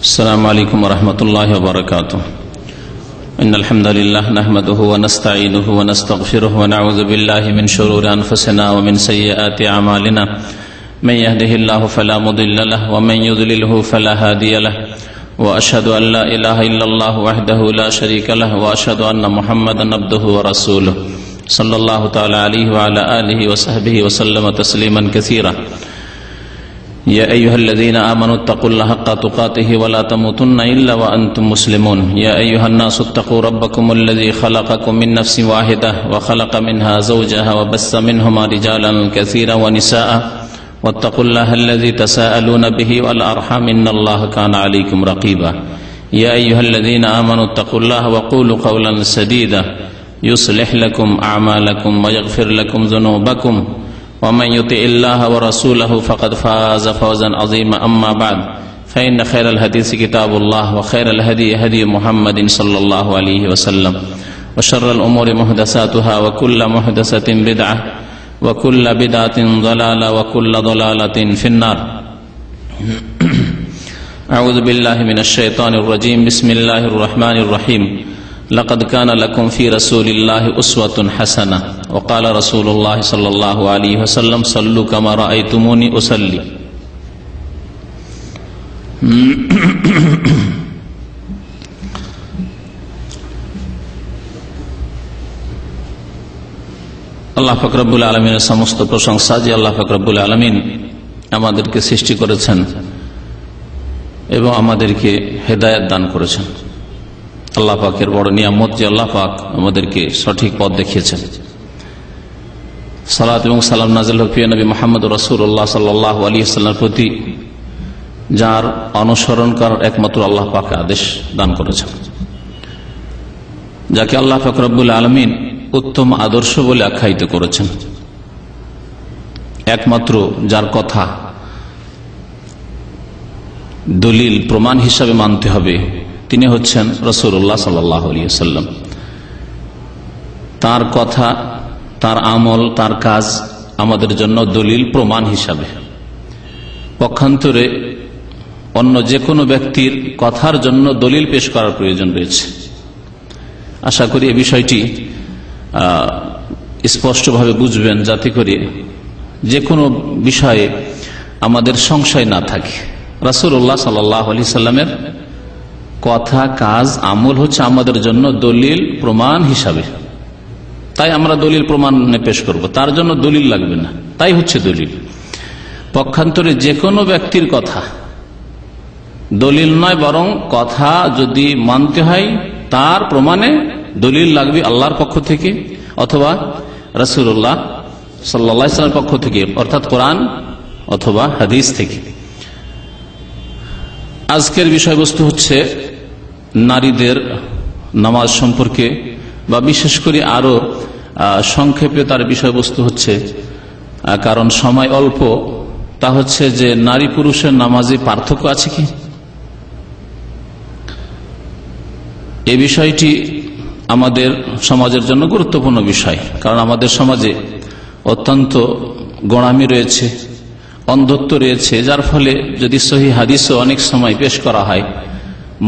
السلام عليكم ورحمة الله وبركاته. إن الحمد لله نحمده ونستعينه ونستغفره ونعوذ بالله من شرور أنفسنا ومن سيئات أعمالنا من يهده الله فلا مضل له ومن يضلله فلا هادي له وأشهد أن لا إله إلا الله وحده لا شريك له وأشهد أن محمدا عبده ورسوله صلى الله تعالى عليه وعلى آله وصحبه وسلم تسليما كثيرا. يا أيها الذين آمنوا اتقوا الله حق تقاته ولا تموتن إلا وأنتم مسلمون. يا أيها الناس اتقوا ربكم الذي خلقكم من نفس واحدة وخلق منها زوجها وبث منهما رجالا كثيرا ونساء واتقوا الله الذي تساءلون به والأرحام إن الله كان عليكم رقيبا. يا أيها الذين آمنوا اتقوا الله وقولوا قولا سديدا يصلح لكم أعمالكم ويغفر لكم ذنوبكم ومن يطع الله ورسوله فقد فاز فوزا عظيما. أما بعد فإن خير الحديث كتاب الله وخير الهدي هدي محمد صلى الله عليه وسلم وشر الأمور محدثاتها وكل محدثة بدعة وكل بدعة ضلالة وكل ضلالة في النار. أعوذ بالله من الشيطان الرجيم. بسم الله الرحمن الرحيم. لقد كان لكم في رسول الله أسوة حسنة وقال رسول الله صلى الله عليه وسلم صلوا كما رأيتموني أصلي. আল্লাহ পাক রব্বুল আলামিনের সমস্ত প্রশংসা যে আল্লাহ পাক রব্বুল আলামিন আমাদেরকে সৃষ্টি করেছেন এবং আমাদেরকে হেদায়েত দান করেছেন। আল্লাহ পাকের বড় নিয়ামত যে আল্লাহ পাক আমাদেরকে সঠিক পথ দেখিয়েছেন। সালাত এবং সালাম নাযিল হোক প্রিয় নবী মুহাম্মদ রাসূলুল্লাহ সাল্লাল্লাহু আলাইহি ওয়াসাল্লামের প্রতি, যার অনুসরণ করার একমাত্র আল্লাহ পাক আদেশ দান করেছেন, যাকে আল্লাহ পাক রব্বুল আলামিন উত্তম আদর্শ বলে আখ্যায়িত করেছেন। একমাত্র যার কথা দলিল প্রমাণ হিসাবে মানতে হবে তিনি হচ্ছেন রাসূলুল্লাহ সাল্লাল্লাহু আলাইহি ওয়াসাল্লাম। তার কথা, তার আমল, তার কাজ আমাদের জন্য দলিল প্রমাণ হিসাবে। পক্ষান্তরে অন্য যে কোনো ব্যক্তির কথার জন্য দলিল পেশ করার প্রয়োজন রয়েছে। আশা করি এই বিষয়টি স্পষ্টভাবে বুঝবেন, যাতে করে যে কোনো বিষয়ে আমাদের সংশয় না থাকে। রাসূলুল্লাহ সাল্লাল্লাহু আলাইহি ওয়াসাল্লামের কথা, কাজ, আমল হচ্ছে আমাদের জন্য দলিল প্রমাণ হিসাবে। তাই আমরা দলিল প্রমাণ পেশ করব, তার জন্য দলিল লাগবে না, তাই হচ্ছে দলিল। পক্ষান্তরে যে কোনো ব্যক্তির কথা দলিল নয়, বরং কথা যদি মানতে হয় তার প্রমাণে দলিল লাগবে আল্লাহর পক্ষ থেকে অথবা রাসূলুল্লাহ সাল্লাল্লাহু আলাইহি ওয়াসাল্লামের পক্ষ থেকে, অর্থাৎ কোরআন অথবা হাদিস থেকে। আজকের বিষয়বস্তু হচ্ছে নারীদের নামাজ সম্পর্কে, বা বিশেষ করে আরো সংক্ষেপে তার বিষয়বস্তু হচ্ছে, কারণ সময় অল্প, তা হচ্ছে যে নারী পুরুষের নামাজে পার্থক্য আছে কি। এই বিষয়টি আমাদের সমাজের জন্য গুরুত্বপূর্ণ বিষয়, কারণ আমাদের সমাজে অত্যন্ত গোঁড়ামি রয়েছে, অন্ধত্ব রয়েছে, যার ফলে যদি সহিহ হাদিসও অনেক সময় পেশ করা হয়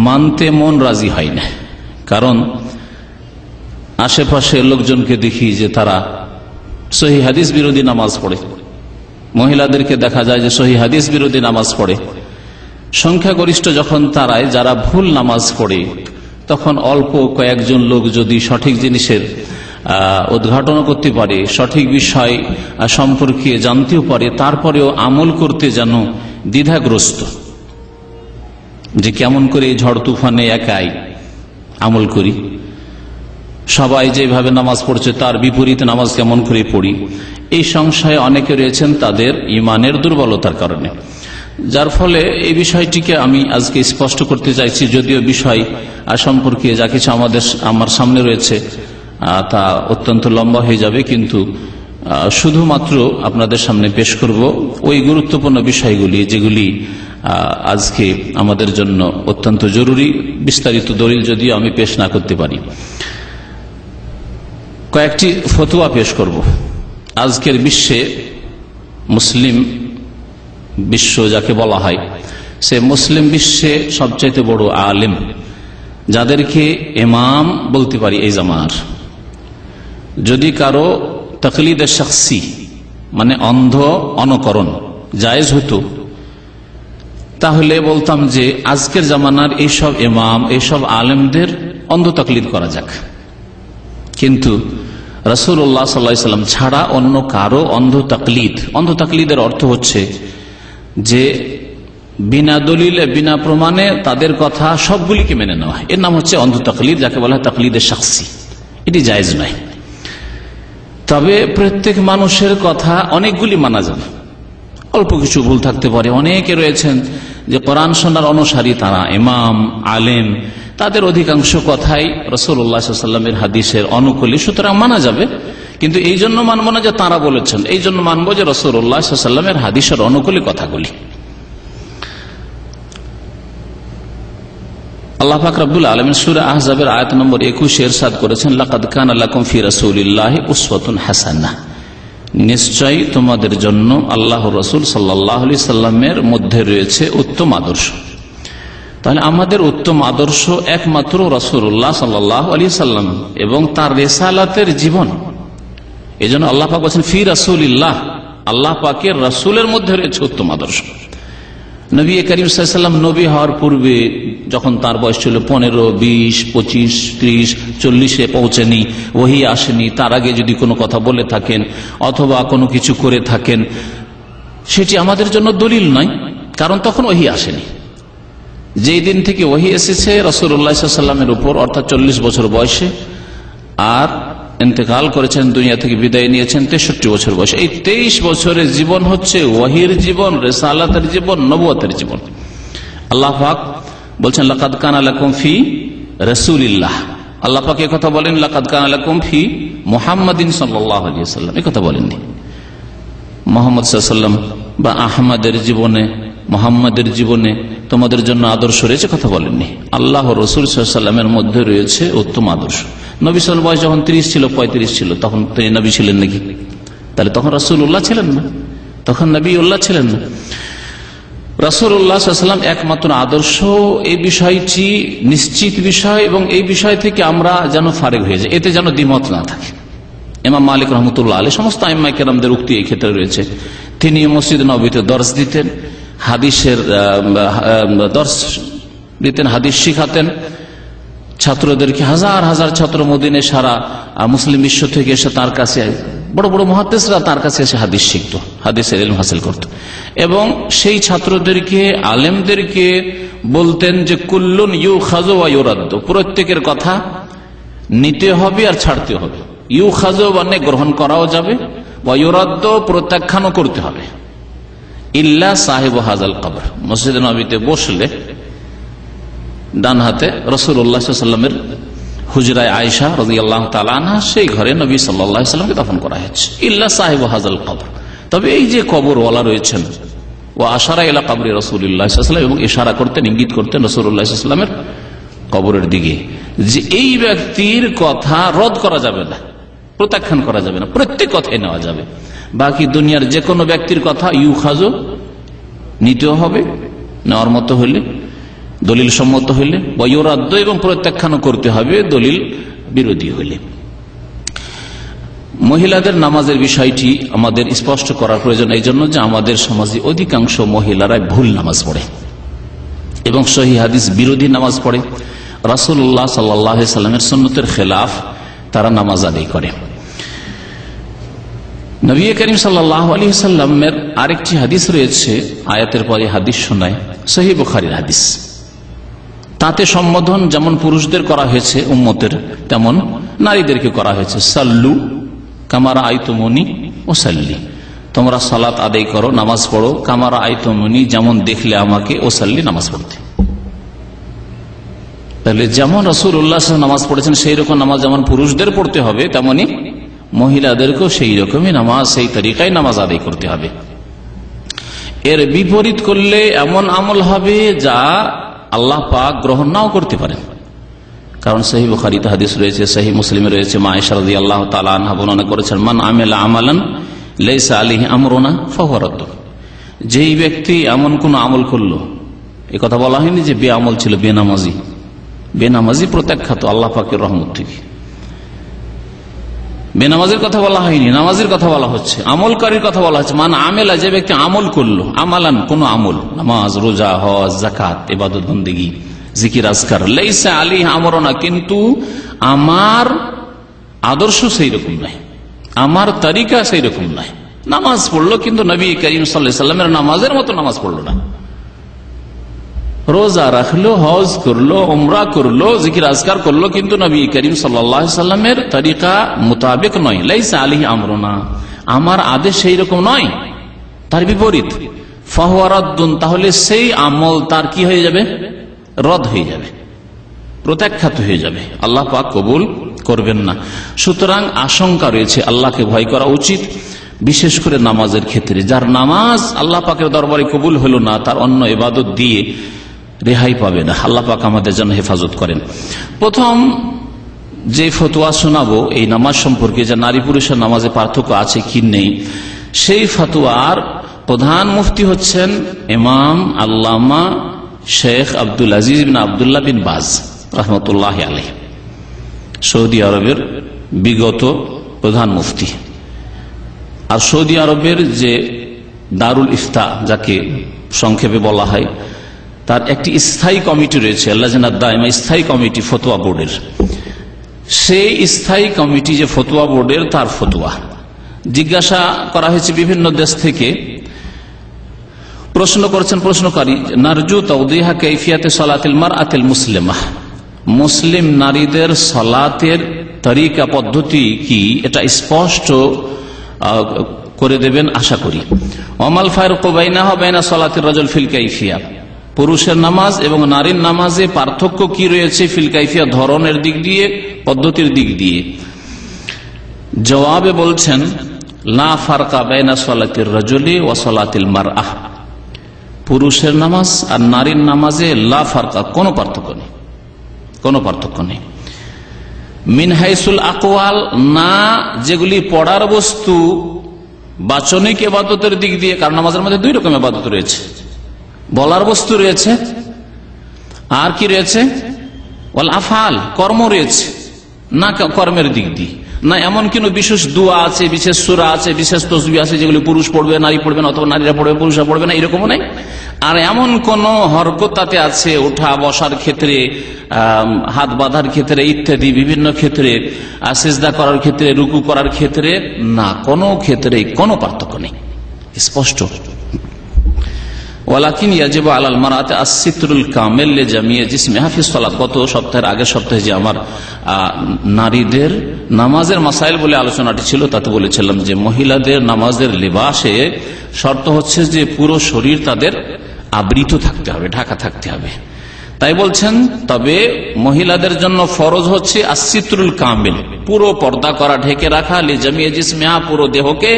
মানতে মন রাজি হয় না। কারণ আশেপাশের লোকজনকে দেখি যে তারা সহিহ হাদিস বিরোধী নামাজ পড়ে, মহিলাদেরকে দেখা যায় যে সহিহ হাদিস বিরোধী নামাজ পড়ে। সংখ্যাগরিষ্ঠ যখন তারাই যারা ভুল নামাজ পড়ে, তখন অল্প কয়েকজন লোক যদি সঠিক জিনিসের উদ্ঘাটন করতে পারে, সঠিক বিষয় সম্পর্কে জানতেও পারে, তারপরেও আমল করতে যেন দ্বিধাগ্রস্ত, যে কেমন করে ঝড় তুফানে একাই আমল করি, সবাই যেভাবে নামাজ পড়ছে তার বিপরীত নামাজ কেমন করে পড়ি, এই সংশয়ে অনেকে রয়েছেন তাদের ইমানের দুর্বলতার কারণে। যার ফলে এই বিষয়টিকে আমি আজকে স্পষ্ট করতে চাইছি, যদিও বিষয় সম্পর্কে যা কিছু আমার সামনে রয়েছে তা অত্যন্ত লম্বা হয়ে যাবে, কিন্তু শুধুমাত্র আপনাদের সামনে পেশ করব ওই গুরুত্বপূর্ণ বিষয়গুলি যেগুলি আজকে আমাদের জন্য অত্যন্ত জরুরি। বিস্তারিত দলিল যদিও আমি পেশ না করতে পারি, কয়েকটি ফতোয়া পেশ করব। আজকের বিশ্বে, মুসলিম বিশ্ব যাকে বলা হয়, সে মুসলিম বিশ্বে সবচাইতে বড় আলেম, যাদেরকে ইমাম বলতে পারি এই জামানার। যদি কারো তাকলিদে শাখসি মানে অন্ধ অনুকরণ জায়েজ হতো, তাহলে বলতাম যে আজকের জামানার এইসব ইমাম, এইসব আলেমদের অন্ধ তাকলিদ করা যাক। কিন্তু রাসূলুল্লাহ সাল্লাল্লাহু আলাইহি ওয়াসাল্লাম ছাড়া অন্য কারো অন্ধ তাকলিদের অর্থ হচ্ছে যে বিনা দলিলে, বিনা প্রমাণে তাদের কথা সবগুলিকে মেনে নেওয়া, এর নাম হচ্ছে অন্ধ তাকলিদ, যাকে বলা হয় তাকলিদে শাখসি। এটি জায়েজ নয়। তবে প্রত্যেক মানুষের কথা অনেকগুলি মানা যাবে, অল্প কিছু ভুল থাকতে পারে। অনেকে রয়েছেন যে কোরআন শোনার অনুসারী, তারা ইমাম আলেম, তাদের অধিকাংশ কথাই রাসূলুল্লাহ সাল্লাল্লাহু আলাইহি ওয়াসাল্লামের হাদিসের অনুকূলে, সুতরাং মানা যাবে। কিন্তু এই জন্য মানব না যে তারা বলেছেন, এই জন্য মানব যে রাসূলুল্লাহ সাল্লাল্লাহু আলাইহি ওয়াসাল্লামের হাদিসের অনুকূলে কথাগুলি। আল্লাহ পাক রব্বুল আলামিন সূরা আহজাবের আয়াত নম্বর 21 ইরশাদ করেছেন, লাকাদ কানা লাকুম ফি রাসূলিল্লাহি উসওয়াতুন হাসানাহ, নিশ্চয়ই তোমাদের জন্য আল্লাহর রাসূল সাল্লাল্লাহু আলাইহি সাল্লামের মধ্যে রয়েছে উত্তম আদর্শ। তাহলে আমাদের উত্তম আদর্শ একমাত্র রাসূলুল্লাহ সাল্লাল্লাহু আলাইহি সাল্লাম এবং তার রিসালাতের জীবন। এজন্য আল্লাহ পাক বলেছেন ফি রাসূলিল্লাহ, আল্লাহ পাকের রাসূলের মধ্যে রয়েছে উত্তম আদর্শ। নবী করিম সাল্লাল্লাহু আলাইহি ওয়াসাল্লাম নবী হওয়ার পূর্বে যখন তার বয়স ছিল 15, 20, 25, 30, 40-এ পৌঁছেনি, ওহী আসেনি, তার আগে যদি কোনো কথা বলে থাকেন অথবা কোনো কিছু করে থাকেন, সেটি আমাদের জন্য দলিল নয়, কারণ তখন ওহী আসেনি। যেই দিন থেকে ওহী এসেছে রাসূলুল্লাহ সাল্লাল্লাহু আলাইহি ওয়াসাল্লামের উপর, অর্থাৎ 40 বছর বয়সে, আর ইন্তেকাল করেছেন, দুনিয়া থেকে বিদায় নিয়েছেন 63 বছর বয়সে। এই 23 বছরের জীবন হচ্ছে ওহীর জীবন, রিসালাতের জীবন, নবুয়তের জীবন। আল্লাহ পাক বলছেন লাকাদ কানা লাকুম ফি রাসূলিল্লাহ, আল্লাহ পাক এই কথা বলেন লাকাদ কানা লাকুম ফি মুহাম্মাদিন সাল্লাল্লাহু আলাইহি ওয়াসাল্লাম, এই কথা বলেননি। মুহাম্মদ সাল্লাল্লাহু আলাইহি ওয়াসাল্লাম বা আহমদের জীবনে, মুহাম্মাদের জীবনে তোমাদের জন্য আদর্শ রয়েছে কথা বলেননি। আল্লাহ রাসূল সাল্লাল্লাহু আলাইহি ওয়াসাল্লামের মধ্যে রয়েছে উত্তম আদর্শ। নবী সাল্লাল্লাহু আলাইহি ওয়াসাল্লাম বয়স যখন 30 ছিল, 35 ছিল, তখন তিনি নবী ছিলেন নাকি? তাহলে তখন রাসূলুল্লাহ ছিলেন না, তখন নবীউল্লাহ ছিলেন না। রাসূলুল্লাহ সাল্লাল্লাহু আলাইহি ওয়াসাল্লাম একমাত্র আদর্শ, এই বিষয়টি নিশ্চিত বিষয়, এবং এই বিষয় থেকে আমরা যেন ফারেক হয়ে যাই, এতে যেন দ্বিমত না থাকে। ইমাম মালিক রাহমাতুল্লাহ আলাইহি, সমস্ত আইম্মায়ে কেরামদের উক্তি এই ক্ষেত্রে রয়েছে। তিনি মসজিদ নববীতে দর্শ দিতেন, হাদিসের দর্শ দিতেন, হাদিস শিখাতেন ছাত্রদেরকে। হাজার হাজার ছাত্র মদিনে, সারা মুসলিম বিশ্ব থেকে এসে তার কাছে, বড় বড় মুহাদ্দিসরা তার কাছে এসে হাদিস শিখত, হাদিসের ইলম হাসিল করত, এবং সেই ছাত্রদেরকে, আলেমদেরকে বলতেন যে কুল্লুন ইউখাযু ওয়া ইউরাদ্দু, প্রত্যেকের কথা নিতে হবে আর ছাড়তে হবে। ইউখাযু মানে গ্রহণ করাও যাবে, ওয়া ইউরাদ্দু প্রত্যাখ্যানও করতে হবে। ইল্লা সাহিবু হাযাল কবর, মসজিদ নববীতে বসলে ডান হাতে রাসূলুল্লাহ সাল্লাল্লাহু আলাইহি ওয়াসাল্লামের হুজরায়ে আয়েশা রাদিয়াল্লাহু তাআলা আনহা, সেই ঘরে নবী সাল্লাল্লাহু আলাইহি ওয়াসাল্লামকে দাফন করা হয়েছে। ইল্লা সাহিবু হাযাল কবর, তবে এই যে কবরওয়ালা রয়েছেন, ওয়া আশারা ইলা কবরি রাসূলিল্লাহ সাল্লাল্লাহু আলাইহি ওয়াসাল্লাম, এবং ইশারা করতেন, ইঙ্গিত করতেন রাসূলুল্লাহ সাল্লাল্লাহু আলাইহি ওয়াসাল্লামের কবরের দিকে, যে এই ব্যক্তির কথা রদ করা যাবে না, প্রত্যাখ্যান করা যাবে না, প্রত্যেক কথাই নেওয়া যাবে। বাকি দুনিয়ার যে কোনো ব্যক্তির কথা ইউখাযু নিতেও হবে, নেওয়ার মতো হইলে, দলিল সম্মত হইলে, ওয়া ইউরাদ্দু এবং প্রত্যাখ্যানও করতে হবে দলিল বিরোধী হইলে। মহিলাদের নামাজের বিষয়টি আমাদের স্পষ্ট করার প্রয়োজন, এই জন্য যে আমাদের সমাজে অধিকাংশ মহিলারা ভুল নামাজ পড়ে এবং সহিহ হাদিস বিরোধী নামাজ পড়ে। রাসূলুল্লাহ সাল্লাল্লাহু আলাইহি সাল্লামের সুন্নতের খেলাফ তারা নামাজ আদায় করে। নবী করিম সাল্লাল্লাহু আলাইহি সাল্লামের আরেকটি হাদিস রয়েছে, আয়াতের পরে হাদিস শোনায়, সহিহ বুখারীর হাদিস। তাতে সম্বোধন যেমন পুরুষদের করা হয়েছে উম্মতের, তেমন নারীদেরকে করা হয়েছে। সাল্লু কামারা আইতুমুনি ওসাল্লি, তোমরা সালাত আদায় করো, নামাজ পড়ো, কামারা আইতুমুনি, যেমন দেখলে আমাকে, ওসাল্লি, নামাজ পড়তে। তাহলে যেমন রাসূলুল্লাহ নামাজ পড়েছেন সেই রকম নামাজ যেমন পুরুষদের পড়তে হবে, তেমনি মহিলাদেরকেও সেই রকমই নামাজ, সেই তরিকায় নামাজ আদায় করতে হবে। এর বিপরীত করলে এমন আমল হবে যা আল্লাহ পাক গ্রহণ নাও করতে পারেন। কারণ সহিহ বুখারীতে হাদিস রয়েছে, সহিহ মুসলিমে রয়েছে, মা আয়েশা রাদিয়াল্লাহু তাআলা আনহা বর্ণনা করেছেন, মান আমিলা আমালান লাইসা আলাইহি আমরুনা ফাহুয়া রাদ্দুন, যেই ব্যক্তি এমন কোন আমল করলো এই কথা বলা হয়নি যে বেআমল ছিল, বেনামাজি। বেনামাজি প্রত্যাখ্যাত আল্লাহ পাকের রহমত থেকে। বেনামাজির কথা বলা হয়নি, নামাজের কথা বলা হচ্ছে, আমলকারীর কথা বলা হচ্ছে। মান আমেলা, যে ব্যক্তি আমল করলো, আমালান কোন আমল, নামাজ, রোজা, হজ, যাকাত, ইবাদত বন্দেগী, জিকির আজকার, লাইসা আলাইহি আমরুনা, কিন্তু আমার আদর্শ সেই রকম নাই, আমার তরিকা সেই রকম নাই। নামাজ পড়লো কিন্তু নবী করিম সাল্লাল্লাহু আলাইহি ওয়াসাল্লামের নামাজের মতো নামাজ পড়লো না। রোজা রাখলো, হজ করলো, উমরা করলো, জিকির আজকার করলো, কিন্তু নবী করিম সাল্লাল্লাহু আলাইহি ওয়াসাল্লামের তরিকা মোতাবেক নয়। লাইসা আলাইহি আমরুনা, আমার আদেশ সেই রকম নয়, তার বিপরীত। ফাহুয়া রাদ্দুন, তাহলে সেই আমল তার কি হয়ে যাবে? রদ হয়ে যাবে, প্রত্যাখ্যাত হয়ে যাবে, আল্লাহ পাক কবুল করবেন না। সুতরাং আশঙ্কা রয়েছে, আল্লাহকে ভয় করা উচিত, বিশেষ করে নামাজের ক্ষেত্রে। যার নামাজ আল্লাহ পাকের দরবারে কবুল হলো না, তার অন্য ইবাদত দিয়ে রেহাই পাবে না। আল্লাহ পাক আমাদের জন্য হেফাজত করেন। প্রথম যে ফতোয়া শোনাবো এই নামাজ সম্পর্কে, যে নারী পুরুষের নামাজে পার্থক্য আছে কি নেই, সেই ফতোয়ার প্রধান মুফতি হচ্ছেন ইমাম আল্লামা শেখ আব্দুল আজিজ বিন আব্দুল্লাহ বিন বাজ রহমতুল্লাহ আলাইহি, সৌদি আরবের বিগত প্রধান মুফতি। আর সৌদি আরবের যে দারুল ইফতা যাকে সংক্ষেপে বলা হয়, তার একটি স্থায়ী কমিটি রয়েছে, লাজনা দায়মা, স্থায়ী কমিটি ফতোয়া বোর্ডের। সেই স্থায়ী কমিটি যে ফতোয়া বোর্ডের, তার ফতোয়া জিজ্ঞাসা করা হয়েছে বিভিন্ন দেশ থেকে। প্রশ্ন করেছেন প্রশ্নকারী, নারজু তাওদিহা কাইফিয়াতে সালাতিল মারআতিল মুসলিমাহ, মুসলিম নারীদের সালাতের তরিকা পদ্ধতি কি, এটা স্পষ্ট করে দেবেন আশা করি। ওয়ামাল ফারকু বাইনাহা বাইনা সালাতির রাজুল ফিল কাইফিয়া, পুরুষের নামাজ এবং নারীর নামাজে পার্থক্য কি রয়েছে, ফিল কাইফিয়া ধরনের দিক দিয়ে, পদ্ধতির দিক দিয়ে। জবাবে বলছেন, লা ফারকা বাইনা সালাতির রাজুলি ওয়া সালাতিল মারআহ, পুরুষের নামাজ আর নারীর নামাজে লা ফারকা, কোনো পার্থক্য নেই, কোনো পার্থক্য নেই। মিন হাইসুল আকওয়াল, না যেগুলি পড়ার বস্তু, বাচনিক ইবাদতের দিক দিয়ে, কারণ নামাজের মধ্যে দুই রকম ইবাদত রয়েছে, বলার বস্তু রয়েছে আর কি রয়েছে, ওয়াল আফআল, কর্ম রয়েছে। না কর্মের দিক দিয়ে, না এমন কোনো বিশেষ দোয়া আছে, বিশেষ সূরা আছে, বিশেষ তাসবিহ আছে যেগুলি পুরুষ পড়বে, নারী পড়বে না, অথবা নারীরা পড়বে, পুরুষরা পড়বে না, এরকমও নাই। আর এমন কোন হরকত তাতে আছে, ওঠা বসার ক্ষেত্রে, হাত বাঁধার ক্ষেত্রে ইত্যাদি বিভিন্ন ক্ষেত্রে, সিজদা করার ক্ষেত্রে, রুকু করার ক্ষেত্রে, না কোনো ক্ষেত্রে কোনো পার্থক্য নেই, স্পষ্ট। ওয়ালাকিন ইয়াজিবু আলাল মারআতি আস-সিতরুল কামিল লিজামিয়া জিসমিহা ফি সালাত, গত সপ্তাহের আগের সপ্তাহে যে আমার নারীদের নামাজের মাসাইল বলে আলোচনাটি ছিল, তাতে বলেছিলাম যে মহিলাদের নামাজের লিবাসে শর্ত হচ্ছে যে পুরো শরীর তাদের আবৃত থাকতে হবে, ঢাকা থাকতে হবে। তাই বলছেন, তবে মহিলাদের জন্য ফরজ হচ্ছে আস-সিতরুল কামিল, পুরো পর্দা করা, ঢেকে রাখা, লিজামিয়া জিসমিহা, পুরো দেহকে,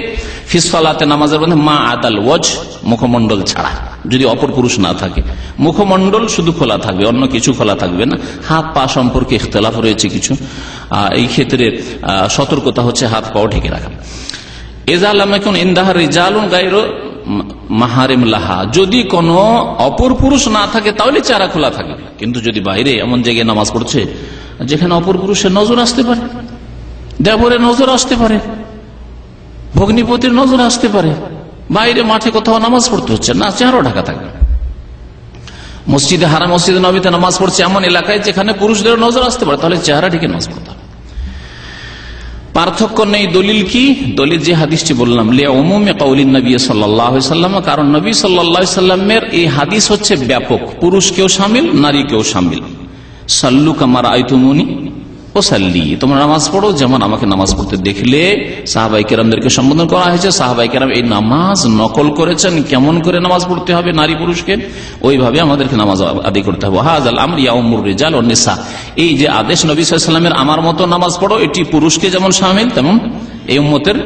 ফি সালাতে, নামাজের মধ্যে, মা আদাল ওয়াজ, মুখমণ্ডল ছাড়া, যদি অপর পুরুষ না থাকে, মুখমণ্ডল শুধু খোলা থাকবে, অন্য কিছু খোলা থাকবে না। হাত পা সম্পর্কে ইখতিলাফ রয়েছে কিছু, এই ক্ষেত্রে সতর্কতা হচ্ছে হাত পাও ঢেকে রাখা। এজা লাম ইয়াকুন ইনদাহা রিজালুন গায়রু মাহারিম লাহা, যদি কোনো অপর পুরুষ না থাকে তাহলে চেহারা খোলা থাকবে। কিন্তু যদি বাইরে এমন জায়গায় নামাজ পড়ছে যেখানে অপর পুরুষের নজর আসতে পারে, দেবরের নজর আসতে পারে, ভগ্নিপতির নজর আসতে পারে, বাইরে মাঠে কোথাও নামাজ পড়তে হচ্ছে না, চেহারা ঢাকা থাকবে। মসজিদে হারাম, মসজিদে নবীতে নামাজ পড়ছে এমন এলাকায় যেখানে পুরুষদের নজর আসতে পারে, তাহলে চেহারা ঢেকে নামাজ পড়তে হবে। পার্থক্য নেই। দলিল কি? দলিল যে হাদিসটি বললাম, লিউমুমি কাউলিন নবী সাল্লাল্লাহু আলাইহি ওয়াসাল্লাম, কারণ নবী সাল্লাল্লাহু আলাইহি ওয়াসাল্লামের এই হাদিস হচ্ছে ব্যাপক, পুরুষকেও শামিল, নারীকেও শামিল। সাল্লু কামা রাআইতুমুনি ওয়াসাল্লি, তোমরা নামাজ পড়ো যেমন আমাকে নামাজ পড়তে দেখলে। সাহাবায়ে কেরামদেরকে সম্বোধন করা হয়েছে, সাহাবায়ে কেরাম এই নামাজ নকল করেছেন, কেমন করে নামাজ পড়তে হবে নারী পুরুষকে, ওইভাবে আমাদেরকে নামাজ আদায় করতে হবে। হাযাল আমর ইয়াউমুর রিজাল ওয়ান নিসা, এই যে আদেশ নবী সাল্লাল্লাহু আলাইহি ওয়াসাল্লামের আমার মতো নামাজ পড়ো, এটি পুরুষকে যেমন শামিল তেমন এই উম্মতের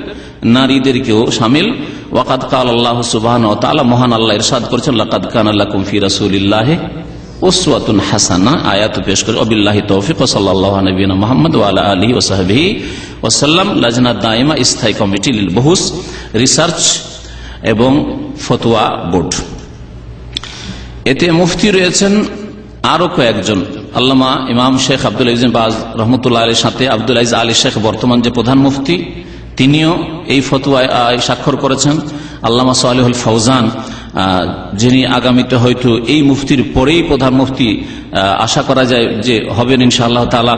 নারীদেরকেও শামিল। ওয়াকাদ ক্বাল আল্লাহু সুবহানাহু ওয়া তাআলা, মহান আল্লাহ ইরশাদ করেছেন, লাকাদ কানা লাকুম ফি রাসূলিল্লাহি উসওয়াতুন হাসানা, আয়াত পেশ করে ওয়াবিল্লাহি তৌফিক ওয়া সাল্লাল্লাহু আলা নবিয়িনা মুহাম্মদ ওয়া আলা আলিহি ওয়া সাহবিহি ওয়া সাল্লাম। লাজনা দায়মা, স্থায়ী কমিটি, লিল বহুস, রিসার্চ এবং ফতোয়া বোর্ড। এতে মুফতি রয়েছেন আরো কয়েকজন, আল্লামা ইমাম শেখ আব্দুল আজিজ বাজ রহমতুল্লাহ আলীর সাথে আব্দুল আজিজ আলী শেখ বর্তমান যে প্রধান মুফতি, তিনিও এই ফতোয়ায় স্বাক্ষর করেছেন। আল্লামা সালেহুল ফৌজান, যিনি আগামীতে হয়তো এই মুফতির পরেই প্রধান মুফতি আশা করা যায় যে হবেন ইনশাআল্লাহ তাআলা,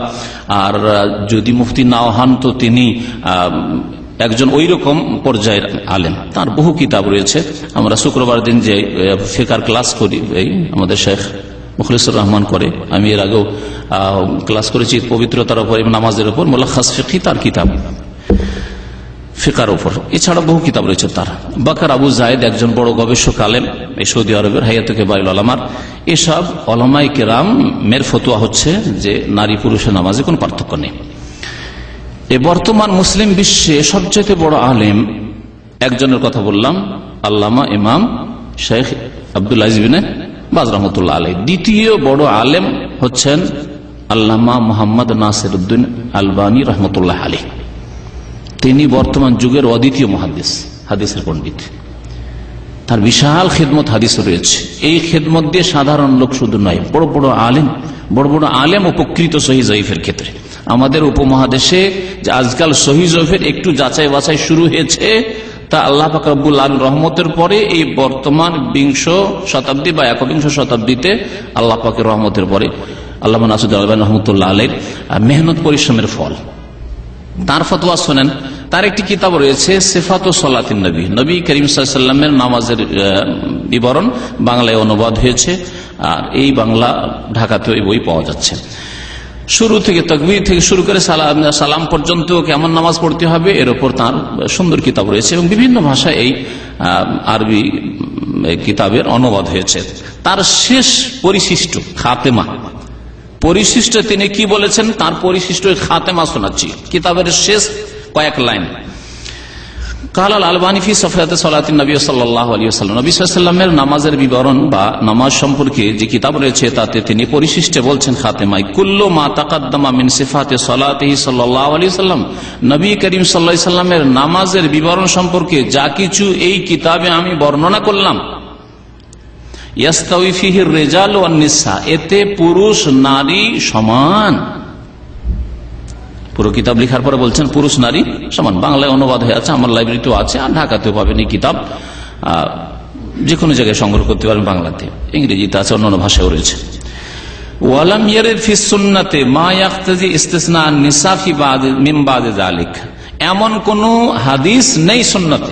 আর যদি মুফতি নাও হন তো তিনি একজন ওই রকম পর্যায়ের আলেম। তার বহু কিতাব রয়েছে। আমরা শুক্রবার দিন যে ফিকার ক্লাস করি, এই আমাদের শেখ মুখলিসুর রহমান করে, আমি এর আগেও ক্লাস করেছি পবিত্রতার উপর এবং নামাজের উপর, মুলাখাস ফিকহি তার কিতাব ফিকার উপর। এছাড়া বহু কিতাব রয়েছে তার। বাকার আবু জায়েদ একজন বড় গবেষক আলেম, এই সৌদি আরবের হায়াতুকে বাইল আলামার। এসব ওলামায়ে কেরামের ফতোয়া হচ্ছে যে নারী পুরুষের নামাজে কোনো পার্থক্য নেই। এ বর্তমান মুসলিম বিশ্বে সবচেয়ে বড় আলেম একজনের কথা বললাম, আল্লামা ইমাম শেখ আব্দুল আজিজ বিন বাজ রহমতুল্লাহ আলাইহি। দ্বিতীয় বড় আলেম হচ্ছেন আল্লামা মুহাম্মদ নাসিরউদ্দিন আলবানী রহমতুল্লাহ আলাইহি। তিনি বর্তমান যুগের অদ্বিতীয় মুহাদ্দিস, হাদিসের পণ্ডিত। তার বিশাল খেদমত হাদিস রয়েছে। এই খেদমত দিয়ে সাধারণ লোক শুধু নয়, বড় বড় আলেম উপকৃত সহিহ জয়ীফের ক্ষেত্রে। আমাদের উপমহাদেশে যে আজকাল সহিহ জয়ীফের একটু যাচাই বাছাই শুরু হয়েছে, তা আল্লাহ পাক রব্বুল আলামিন রহমতের পরে এই বর্তমান বিংশ শতাব্দী বা একবিংশ শতাব্দীতে আল্লাহ পাকের রহমতের পরে আল্লামা নাসিরউদ্দিন আলবানী রহমতুল্লাহ আলাইহির মেহনত পরিশ্রমের ফল। তার ফতোয়া শোনেন। তার একটি কিতাব রয়েছে সিফাতু সলাতিন নবী, নবী করিম সাল্লাল্লাহু আলাইহি ওয়াসাল্লামের নামাজের বিবরণ, বাংলায় অনুবাদ হয়েছে। আর এই বাংলা ঢাকাতে এই বই পাওয়া যাচ্ছে। শুরু থেকে তাকবীর থেকে শুরু করে সালাম পর্যন্ত কেমন নামাজ পড়তে হবে এর উপর তার সুন্দর কিতাব রয়েছে এবং বিভিন্ন ভাষায় এই আরবি কিতাবের অনুবাদ হয়েছে। তার শেষ পরিশিষ্ট খাতেমা, পরিশিষ্ট তিনি কি বলেছেন তার পরিশিষ্ট খাতেমা শোনাচ্ছি, কিতাবের শেষ কয়েক লাইন। কালাল আলবানী ফি সিফাতি সালাতিন নবী সাল্লাল্লাহু আলাইহি ওয়াসাল্লাম, নবী সাল্লাল্লাহু আলাইহি ওয়াসাল্লামের নামাজের বিবরণ বা নামাজ সম্পর্কে যে কিতাব রয়েছে তাতে তিনি পরিশিষ্টে বলছেন খাতেমায়, কুল্লু মা তাকাদ্দামা মিন সিফাতি সালাতিহি সাল্লাল্লাহু আলাইহি ওয়াসাল্লাম, নবী করিম সাল্লাল্লাহু আলাইহি ওয়াসাল্লামের নামাজের বিবরণ সম্পর্কে যা কিছু এই কিতাবে আমি বর্ণনা করলাম, ইয়াস্তাউই ফিহি রিজাল ওয়ান নিসা, এতে পুরুষ নারী সমান। পুরো কিতাব লেখার পরে বলছেন পুরুষ নারী সমান। বাংলায় অনুবাদ হয়ে আছে, আমার লাইব্রেরিতেও আছে, আর ঢাকাতেও পাবেন এই কিতাব, যে কোনো জায়গায় সংগ্রহ করতে পারবেন। বাংলাতে, ইংরেজিতে আছে, অন্যান্য ভাষাও রয়েছে। ওয়ালাম ইয়ারিদ ফিস সুন্নাতে মা ইয়াকতাজি ইসতিসনা আন-নিসা ফি বাদ মিন বাদ যালিক, এমন কোন হাদিস নেই সুন্নতে,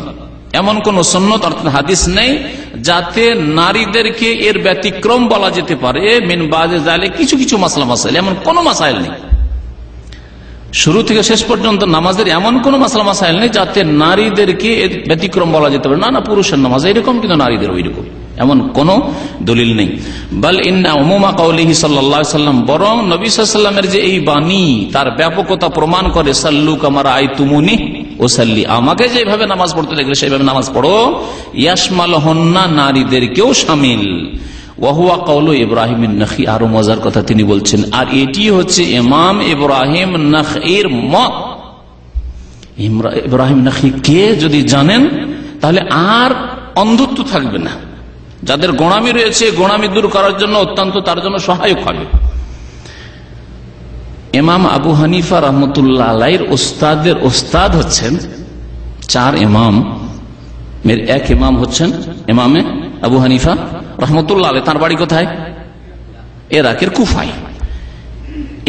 এমন কোন সুন্নত অর্থাৎ হাদিস নেই যাতে নারীদেরকে এর ব্যতিক্রম বলা যেতে পারে। মিন বাদ যালিক, কিছু কিছু মাসলা মাসাইল, এমন কোন মাসাইল নেই। শুরু থেকে শেষ পর্যন্ত নামাজের এমন কোন মাসলা মাসাইল নেই যাতে নারীদেরকে ব্যতিক্রম বলা যেতে পারে। না, পুরুষের নামাজ এইরকম কিন্তু নারীদের ওইরকম, এমন কোন দলিল নেই। বাল ইন্না উমুমা কাউলিহি সাল্লাল্লাহু আলাইহি ওয়াসাল্লাম, বরং নবী সাল্লাল্লাহু আলাইহি ওয়াসাল্লামের যে এই বাণী তার ব্যাপকতা প্রমাণ করে। সাল্লু কামা রাআইতুমুনি উসাল্লি, আমাকে যেভাবে নামাজ পড়তে দেখলে সেইভাবে নামাজ পড়ো। ইয়াশমালুহুন্না, নারীদেরকেও শামিল। ওয়াহুয়া কাউলু ইব্রাহিম আন-নাখঈ, আরো মজার কথা তিনি বলছেন, আর এটি হচ্ছে ইমাম ইব্রাহিম নাখঈর মত। ইব্রাহিম নাখঈ কে যদি জানেন তাহলে আর অন্ধত্ব থাকবে না। যাদের গোঁড়ামি রয়েছে, গোঁড়ামি দূর করার জন্য অত্যন্ত তার জন্য সহায়ক হবে। ইমাম আবু হানিফা রহমতুল্লাহ আলাইহির ওস্তাদের ওস্তাদ হচ্ছেন চার ইমাম, এক ইমাম হচ্ছেন ইমামে আবু হানিফা রহমতুল্লাহ আলাইহি। তার বাড়ি কোথায়? ইরাকের কুফায়।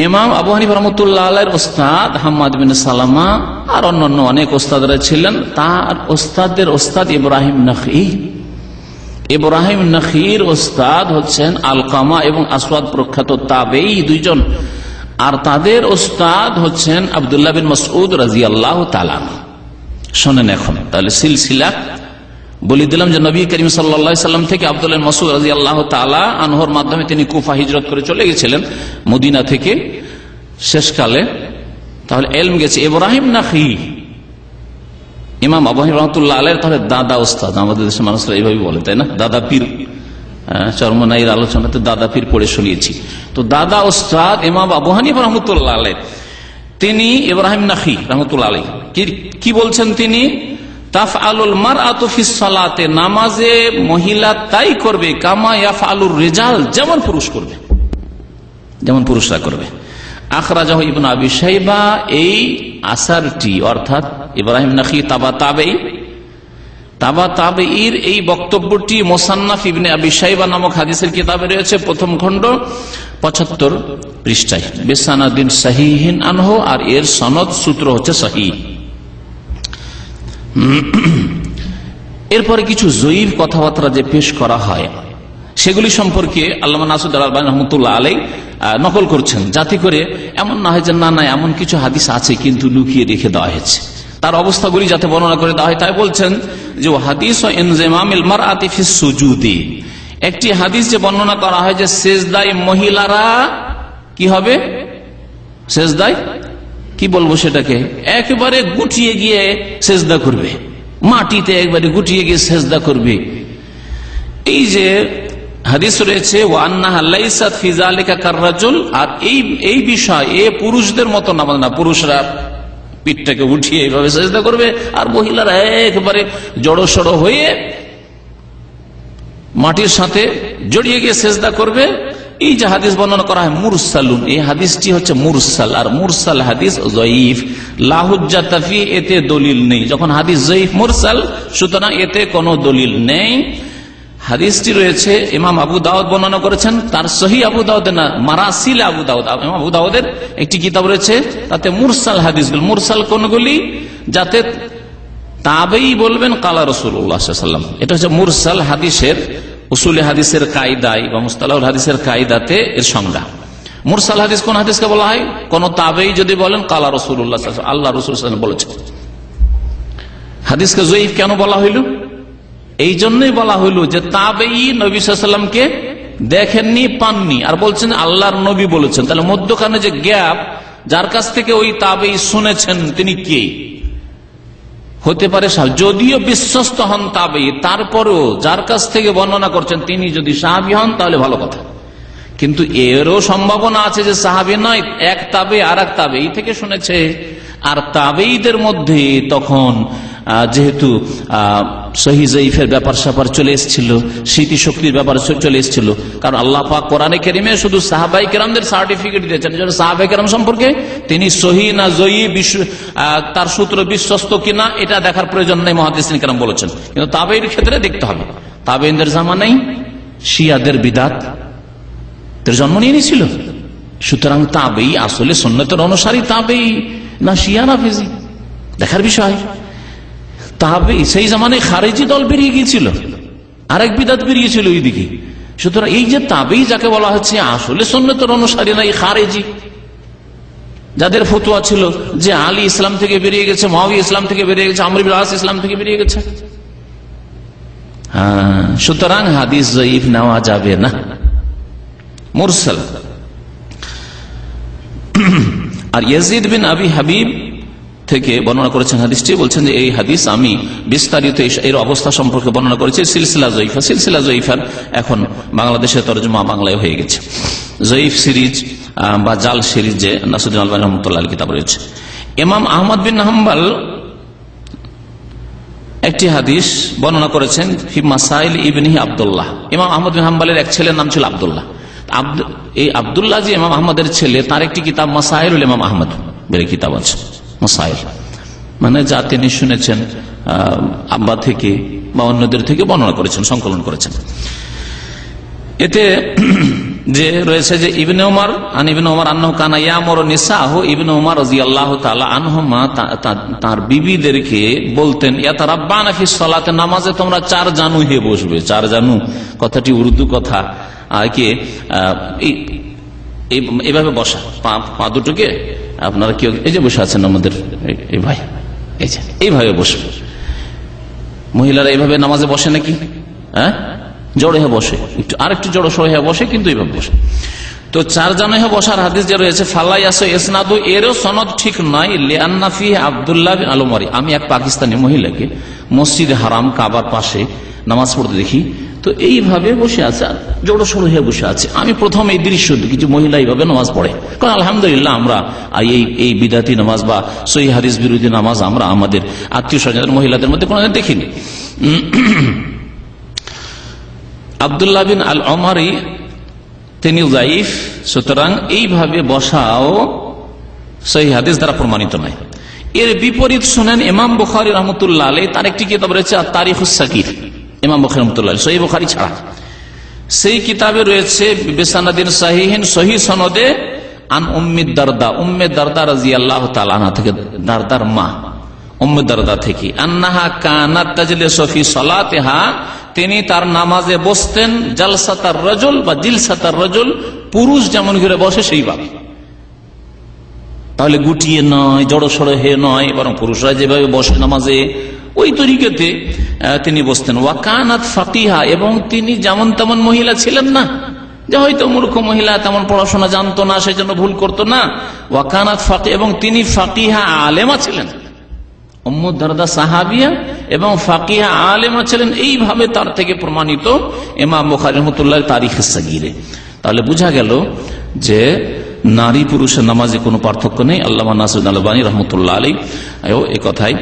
ইমাম আবু হানিফা রহমতুল্লাহ আলাইহির ওস্তাদ হাম্মাদ বিন সালামা আর অন্যান্য অনেক ওস্তাদরা ছিলেন। তার ওস্তাদের ওস্তাদ ইব্রাহিম নাখঈ। ইব্রাহিম নাখঈর ওস্তাদ হচ্ছেন আলকামা এবং আসওয়াদ প্রখ্যাত তাবেঈ দুইজন, আর তাদের ওস্তাদ হচ্ছেন আব্দুল্লাহ বিন মাসউদ রাদিয়াল্লাহু তাআলা। শোনেন এখন তাহলে সিলসিলা বলে দিলাম যে নবী করিম সাল্লাল্লাহু আলাইহি সাল্লাম থেকে আব্দুল্লাহ বিন মাসউদ রাদিয়াল্লাহু তাআলা আনহুর মাধ্যমে তিনি কুফা হিজরত করে চলে গেছিলেন মদিনা থেকে শেষকালে। তাহলে ইলম গেছে। ইব্রাহিম নাখঈ ইমাম আবু হানিফা রাহমাতুল্লাহ আলাইহির তাহলে দাদা ওস্তাদ। আমাদের দেশের মানুষরা এইভাবে বলে, তাই না? দাদা পীর, চরমনাইয়ের আলোচনাতে দাদা পীর পড়ে শুনিয়েছি। তো দাদা ওস্তাদ ইমাম আবু হানিফা রাহমাতুল্লাহ আলাইহি, তিনি ইব্রাহিম নাখঈ রাহমাতুল্লাহ আলাইহি কি বলছেন? তাফআলুল মারআতু ফিস সালাতে, নামাজে মহিলা তাই করবে কামা ইয়াফআলুর রিজাল, যেমন পুরুষ করবে, যেমন পুরুষরা করবে। আখরাজাহু ইবনে আবি শাইবা, এই আসারটি অর্থাৎ ইব্রাহিম নাখী তাবা তাবেঈর এই বক্তব্যটি মুসান্নাফ ইবনে আবি শাইবা নামক হাদিসের কিতাবে রয়েছে, প্রথম খণ্ড 75 পৃষ্ঠায়, বিসানাদিন সহিহিন আনহু, আর এর সনদ সূত্র হচ্ছে সহিহ। এরপরে কিছু জয়ীফ কথাবার্তা যে পেশ করা হয় সেগুলি সম্পর্কে আল্লামা নাসিরুদ্দিন আলবানী রাহমাতুল্লাহ আলাইহি নকল করছেন, যাতে করে এমন না হয় যে না এমন কিছু হাদিস আছে কিন্তু লুকিয়ে রেখে দেওয়া হয়েছে, তার অবস্থাগুলি যাতে বর্ণনা করে দেওয়া হয়। তাই বলছেন যে হাদিস ও ইনজিমামিল মারআতি ফিস সুজুদি, একটি হাদিস যে বর্ণনা করা হয় যে সেজদায় মহিলারা কি হবে, সেজদায় কি বলবো সেটাকে, একেবারে গুটিয়ে গিয়ে সেজদা করবে, মাটিতে একবারে গুটিয়ে গিয়ে সেজদা করবে। এই যে হাদিস রয়েছে ওয়ান্নাহা লাইসাত ফি যালিকা কাররাজুল, আর এই বিষয় পুরুষদের মতো নামাজ না, পুরুষরা পিঠটাকে উঠিয়ে এইভাবে সেজদা করবে আর মহিলারা একেবারে জড়সড় হয়ে মাটির সাথে জড়িয়ে গিয়ে সেজদা করবে। এই যে হাদিস বর্ণনা করা হয় মুরসালুন, এই হাদিসটি হচ্ছে মুরসাল, আর মুরসাল হাদিস যঈফ, লা হুজ্জাতা ফি, এতে দলিল নেই। যখন হাদিস যঈফ মুরসাল, সুতরাং এতে কোনো দলিল নেই। হাদিসটি রয়েছে ইমাম আবু দাউদ বর্ণনা করেছেন, তার সহিহ আবু দাউদ না, মারাসিল আবু দাউদ, ইমাম আবু দাউদের একটি কিতাব রয়েছে, তাতে মুরসাল হাদিসগুলো, মুরসাল কোনগুলি, যাতে তাবেঈ বলবেন কালা রাসূলুল্লাহ সাল্লাল্লাহু আলাইহি ওয়াসাল্লাম, এটা হচ্ছে মুরসাল হাদিসের উসুলে হাদিসের কায়দায় বা মুস্তালাহুল হাদিসের কায়দাতে এর সংজ্ঞা। মুরসাল হাদিস কোন হাদিসকে বলা হয়, কোন তাবেঈ যদি বলেন কালা রাসূলুল্লাহ সাল্লাল্লাহু আলাইহি ওয়াসাল্লাম, আল্লাহ রাসূল সাল্লাল্লাহু আলাইহি ওয়াসাল্লাম বলেছেন। হাদিসকে যঈফ কেন বলা হইল? এই জন্যই বলা হইল যে তাবেঈ নবী সাল্লাল্লাহু আলাইহি ওয়াসাল্লামকে দেখেননি, পাননি, আর বলছেন আল্লাহর নবী বলেছেন। তাহলে মধ্যখানে যে গ্যাপ, যার কাছ থেকে ওই তাবেঈ শুনেছেন তিনি কে হতে পারে, যদিও বিশ্বস্ত হন তাবেঈ, তারপরেও যার কাছ থেকে বর্ণনা করছেন তিনি যদি সাহাবী হন তাহলে ভালো কথা, কিন্তু এরও সম্ভাবনা আছে যে সাহাবী নয়, এক তাবেঈ আর এক তাবেঈ থেকে শুনেছে। আর তাবেঈদের মধ্যে তখন যেহেতু সহিহ যঈফের ব্যাপার স্যাপার চলে এসেছিল, স্মৃতিশক্তির ব্যাপার চলে এসেছিল, কারণ আল্লাহ পাক কোরআনে কারীমে শুধু সাহাবায়ে কেরামদের সার্টিফিকেট দিয়েছেন, সাহাবায়ে কেরাম সম্পর্কে তিনি সহিহ না যঈফ, তার সূত্র বিশ্বস্ত কিনা এটা দেখার প্রয়োজন নেই, মুহাদ্দিসিন কেরাম বলেছেন। কিন্তু তাবেঈর ক্ষেত্রে দেখতে হবে। তাবেঈদের জামানায় শিয়াদের বিদআত জন্ম নিয়ে নিয়েছিল, সুতরাং তাবেঈ আসলে সুন্নতের অনুসারী তাবেঈ না শিয়া না ফিজি, দেখার বিষয়। তাবেঈ সেই জামানায় খারেজি দল বেরিয়ে গিয়েছিল, আরেক বিদআত বেরিয়েছিল ওইদিকে। সুতরাং এই যে তাবেঈ যাকে বলা হচ্ছে আসলে সুন্নতের অনুসারী না, এই খারেজি যাদের ফতোয়া ছিল যে আলী ইসলাম থেকে বেরিয়ে গেছে, মুআবিয়া ইসলাম থেকে বেরিয়ে গেছে, আমর ইবনে আস ইসলাম থেকে বেরিয়ে গেছে। সুতরাং হাদিস যঈফ নেওয়া যাবে না, মুরসাল। আর ইয়াজিদ বিন আবি হাবিব থেকে বর্ণনা করেছেন হাদিসটি, বলছেন যে এই হাদিস আমি বিস্তারিত এর অবস্থা সম্পর্কে বর্ণনা করেছি সিলসিলা যঈফা। সিলসিলা যঈফার এখন বাংলাদেশে তরজমা বাংলায় হয়ে গেছে। যঈফ সিরিজ বা জাল সিরিজ যে নাসিরুদ্দিন আলবানী রাহমাতুল্লাহ আলাইহি কিতাব রয়েছে। ইমাম আহমদ বিন হাম্বল একটি হাদিস বর্ণনা করেছেন ফি মাসাইল ইবনে আব্দুল্লাহ। ইমাম আহমদ বিন হাম্বলের এক ছেলের নাম ছিল আব্দুল্লাহ। এই আব্দুল্লাহ যে ইমাম আহমদের ছেলে, তার একটি কিতাব মাসাইলুল ইমাম আহমদ বলে কিতাব আছে। মাসাইল মানে যা তিনি শুনেছেন আব্বা থেকে বা অন্যদের থেকে বর্ণনা করেছেন, সংকলন করেছেন। এতে যে রয়েছে যে ইবনে ওমর আন্নাহু কানা ইয়ামুরু নিসাহু, ইবনে ওমর রাদিয়াল্লাহু তাআলা আনহুমা তার বিবিদেরকে বলতেন ইয়াতারাব্বানা ফিস সালাতে, নামাজে তোমরা 4 জানু হয়ে বসবে। 4 জানু কথাটি উর্দু কথা, কে এইভাবে বসা, পা দুটোকে আপনারা কেউ এই যে বসে আছেন আমাদের এই ভাই, এই যে এইভাবে বসবে। মহিলারা এইভাবে নামাজে বসে নাকি? হ্যাঁ, জড়ো হয়ে বসে, একটু আরেকটু জড়ো সরে হয়ে বসে, কিন্তু এইভাবে বসে। তো 4 জনে বসার হাদিস যে রয়েছে ফালাইয়াসু ইসনাদু, এরও সনদ ঠিক নয়। লিআন্না ফিহি আব্দুল্লাহ বিন আল-উমারি, আমি এক পাকিস্তানি মহিলাকে মসজিদে হারাম কাবার পাশে নামাজ পড়তে দেখি, তো এইভাবে বসে আছে, জড়ো সড়ো হয়ে বসে আছে। আমি প্রথম এই দৃশ্য কিছু মহিলা এইভাবে নামাজ পড়ে, কারণ আলহামদুলিল্লাহ আমরা এই বিদাতি নামাজ বা সহিহ হাদিস বিরোধী নামাজ আমরা আমাদের আত্মীয় স্বজনের মহিলাদের মধ্যে কোনোদিন দেখিনি। আব্দুল্লাহ বিন আল-উমারি তিনি যায়ীফ, সুতরাং এইভাবে বসাও সহিহ হাদিস দ্বারা প্রমাণিত নয়। এর বিপরীত শুনেন ইমাম বুখারী রাহমাতুল্লাহ আলাইহি, তার একটি কিতাব রয়েছে তারিখুস সাগীর, ইমাম বুখারী রাহমাতুল্লাহ আলাইহি সহিহ বুখারী ছাড়া সেই কিতাবে রয়েছে বিসানাদিন সাহিহিন, সহিহ সনদে আন উম্মে দারদা রাদিয়াল্লাহু তাআলা আনহা থেকে, দারদার মা উম্মে দারদা থেকে, আন্নাহা কানাত তাজলিসু ফি সালাতিহা, তিনি তার নামাজে বসতেন জালসাতার রাজুল বা জিলসাতার রাজুল, পুরুষ যেমন করে বসে সেইভাবে, তাহলে গুটিয়ে নয়, জড়ো সড়ো হয়ে নয়, বরং পুরুষরা যেভাবে বসে নামাজে ওই তরিকাতে তিনি বসতেন। ওয়া কানাত ফাকিহা, এবং তিনি যেমন তেমন মহিলা ছিলেন না, যে হয়তো মূর্খ মহিলা, তেমন পড়াশোনা জানতো না সেই জন্য ভুল করতো না। ওয়া কানাত ফাকিহা, এবং তিনি ফাকিহা আলেমা ছিলেন, উম্মু দারদা সাহাবিয়া এবং ফাকিহা আলেমা ছিলেন। এইভাবে তার থেকে প্রমাণিত ইমাম বুখারী রাহমাতুল্লাহ তারিখুস সাগীরে। তাহলে বোঝা গেল যে নারী পুরুষের নামাজে কোনো পার্থক্য নেই। আল্লামা নাসিরুদ্দিন আলবানী রহমতুল্লাহ আলাইহি এই কথাই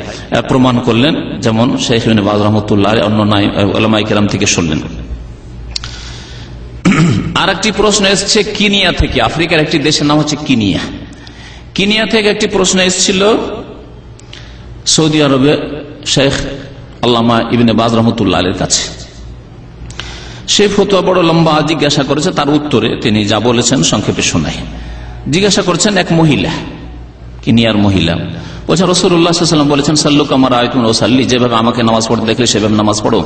প্রমাণ করলেন, যেমন শাইখ ইবনে বাজ রহমতুল্লাহ আলাইহি অন্য উলামায়ে কেরাম থেকে শুনলেন। আর একটি প্রশ্ন এসছে কিনিয়া থেকে, আফ্রিকার একটি দেশের নাম হচ্ছে কিনিয়া। কিনিয়া থেকে একটি প্রশ্ন এসেছিল সৌদি আরবে শেখ আল্লামা ইবনে বাজ রহমতুল্লাহ আলাইহির কাছে। সেই ফতোয়া বড় লম্বা জিজ্ঞাসা করেছে, তার উত্তরে তিনি যা বলেছেন সংক্ষেপে শোনাই। জিজ্ঞাসা করছেন এক মহিলা, কিনিয়ার মহিলা, বলছেন রাসূলুল্লাহ সাল্লাল্লাহু আলাইহি ওয়াসাল্লাম বলেছেন সাল্লু কামা রাআইতুমুনি উসাল্লি, যেভাবে আমাকে নামাজ পড়তে দেখলে সেভাবে নামাজ পড়ো।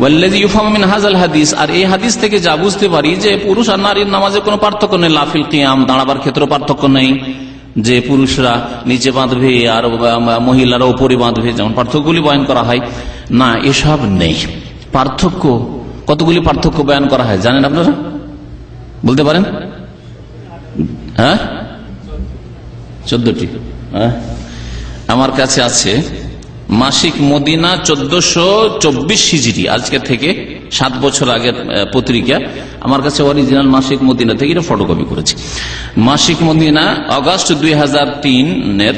ওয়াল্লাযী ইউফহামু মিন হাযাল হাদিস, আর এই হাদিস থেকে যা বুঝতে পারি যে পুরুষ আর নারীর নামাজে কোনো পার্থক্য নেই। লা ফিল কিয়াম, দাঁড়াবার ক্ষেত্রে পার্থক্য নেই, যে পুরুষরা নিচে বাঁধবে আর মহিলারা উপরে বাঁধবে, যেমন পার্থক্যগুলি বয়ান করা হয় না, এসব নেই। পার্থক্য কতগুলি পার্থক্য বয়ান করা হয় জানেন আপনারা? বলতে পারেন? হ্যাঁ, 14টি। আমার কাছে আছে মাসিক মদিনা 1424 হিজরি, আজকে থেকে 7 বছর আগের পত্রিকা। আমার কাছে অরিজিনাল মাসিক মদিনা থেকে এটা ফটোকপি করেছি। মাসিক মদিনা আগস্ট 2003-এর